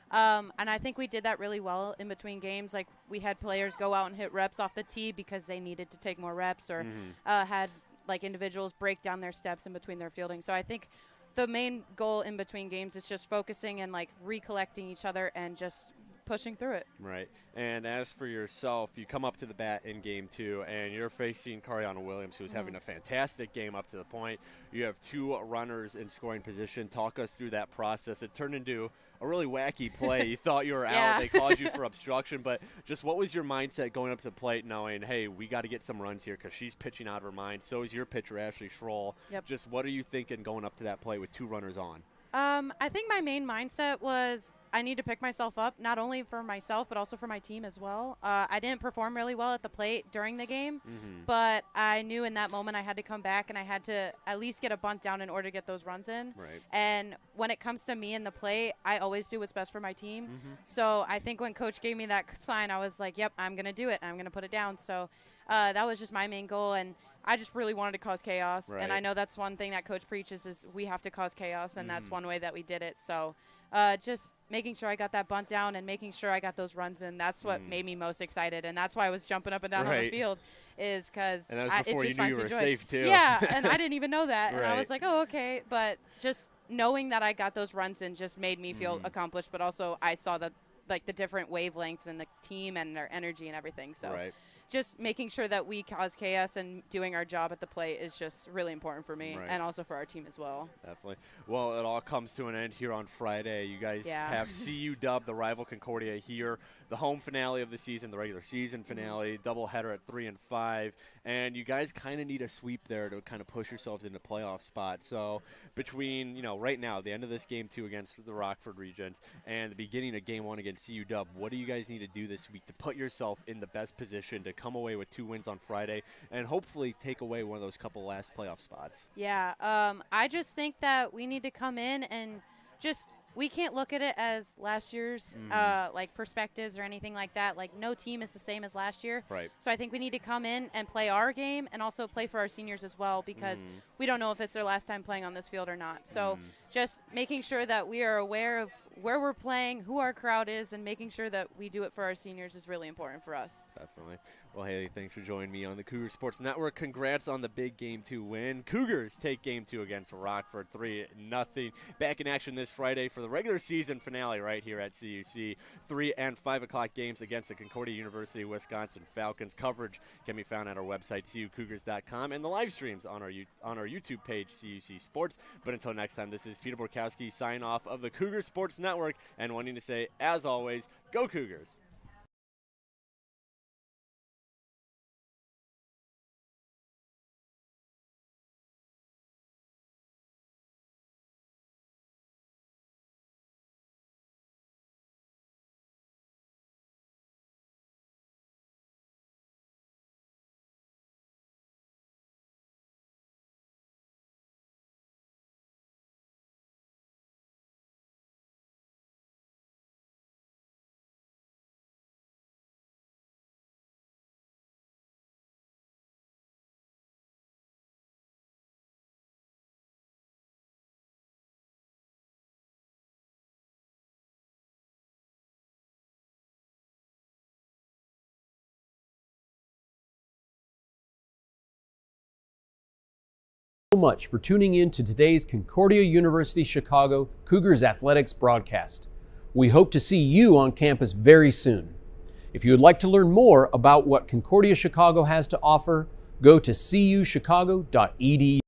And I think we did that really well in between games. Like we had players go out and hit reps off the tee because they needed to take more reps, or had like individuals break down their steps in between their fielding. So I think the main goal in between games is just focusing and like recollecting each other and just pushing through it. Right. And as for yourself, you come up to the bat in Game 2, and you're facing Cariana Williams, who's having a fantastic game up to the point. You have 2 runners in scoring position. Talk us through that process. It turned into a really wacky play. You thought you were out. They called you for obstruction. But just what was your mindset going up to the plate knowing, hey, we got to get some runs here because she's pitching out of her mind. So is your pitcher, Ashley Schroll. Just what are you thinking going up to that plate with 2 runners on? I think my main mindset was I need to pick myself up, not only for myself, but also for my team as well. I didn't perform really well at the plate during the game, but I knew in that moment I had to come back and I had to at least get a bunt down in order to get those runs in. Right. And when it comes to me in the plate, I always do what's best for my team. So I think when Coach gave me that sign, I was like, yep, I'm going to do it. I'm going to put it down. So that was just my main goal. And I just really wanted to cause chaos. And I know that's one thing that Coach preaches is we have to cause chaos, and that's one way that we did it. So just making sure I got that bunt down and making sure I got those runs in, that's what made me most excited. And that's why I was jumping up and down on the field, is because and that was before you knew you were safe, too. Yeah, and I didn't even know that. And I was like, oh, okay. But just knowing that I got those runs in just made me feel accomplished. But also I saw the different wavelengths in the team and their energy and everything. So just making sure that we cause chaos and doing our job at the plate is just really important for me and also for our team as well. Definitely. Well, it all comes to an end here on Friday. You guys have CU Dub, the rival Concordia here, the home finale of the season, the regular season finale, doubleheader at 3 and 5, and you guys kind of need a sweep there to kind of push yourselves into playoff spot. So between, right now, the end of this Game 2 against the Rockford Regents and the beginning of Game 1 against CU Dub, what do you guys need to do this week to put yourself in the best position to come away with 2 wins on Friday and hopefully take away one of those couple last playoff spots? Yeah, I just think that we need to come in and just we can't look at it as last year's perspectives or anything like that. Like no team is the same as last year. Right. So I think we need to come in and play our game and also play for our seniors as well, because we don't know if it's their last time playing on this field or not. So just making sure that we are aware of where we're playing, who our crowd is, and making sure that we do it for our seniors is really important for us. Definitely. Well, Haley, thanks for joining me on the Cougar Sports Network. Congrats on the big Game 2 win. Cougars take Game 2 against Rockford 3-0. Back in action this Friday for the regular season finale right here at CUC. 3 and 5 o'clock games against the Concordia University Wisconsin Falcons. Coverage can be found at our website, cucougars.com, and the live streams on our YouTube page, CUC Sports. But until next time, this is Peter Borkowski signing off of the Cougar Sports Network and wanting to say, as always, go Cougars. So much for tuning in to today's Concordia University Chicago Cougars Athletics broadcast. We hope to see you on campus very soon. If you would like to learn more about what Concordia Chicago has to offer, go to cuchicago.edu.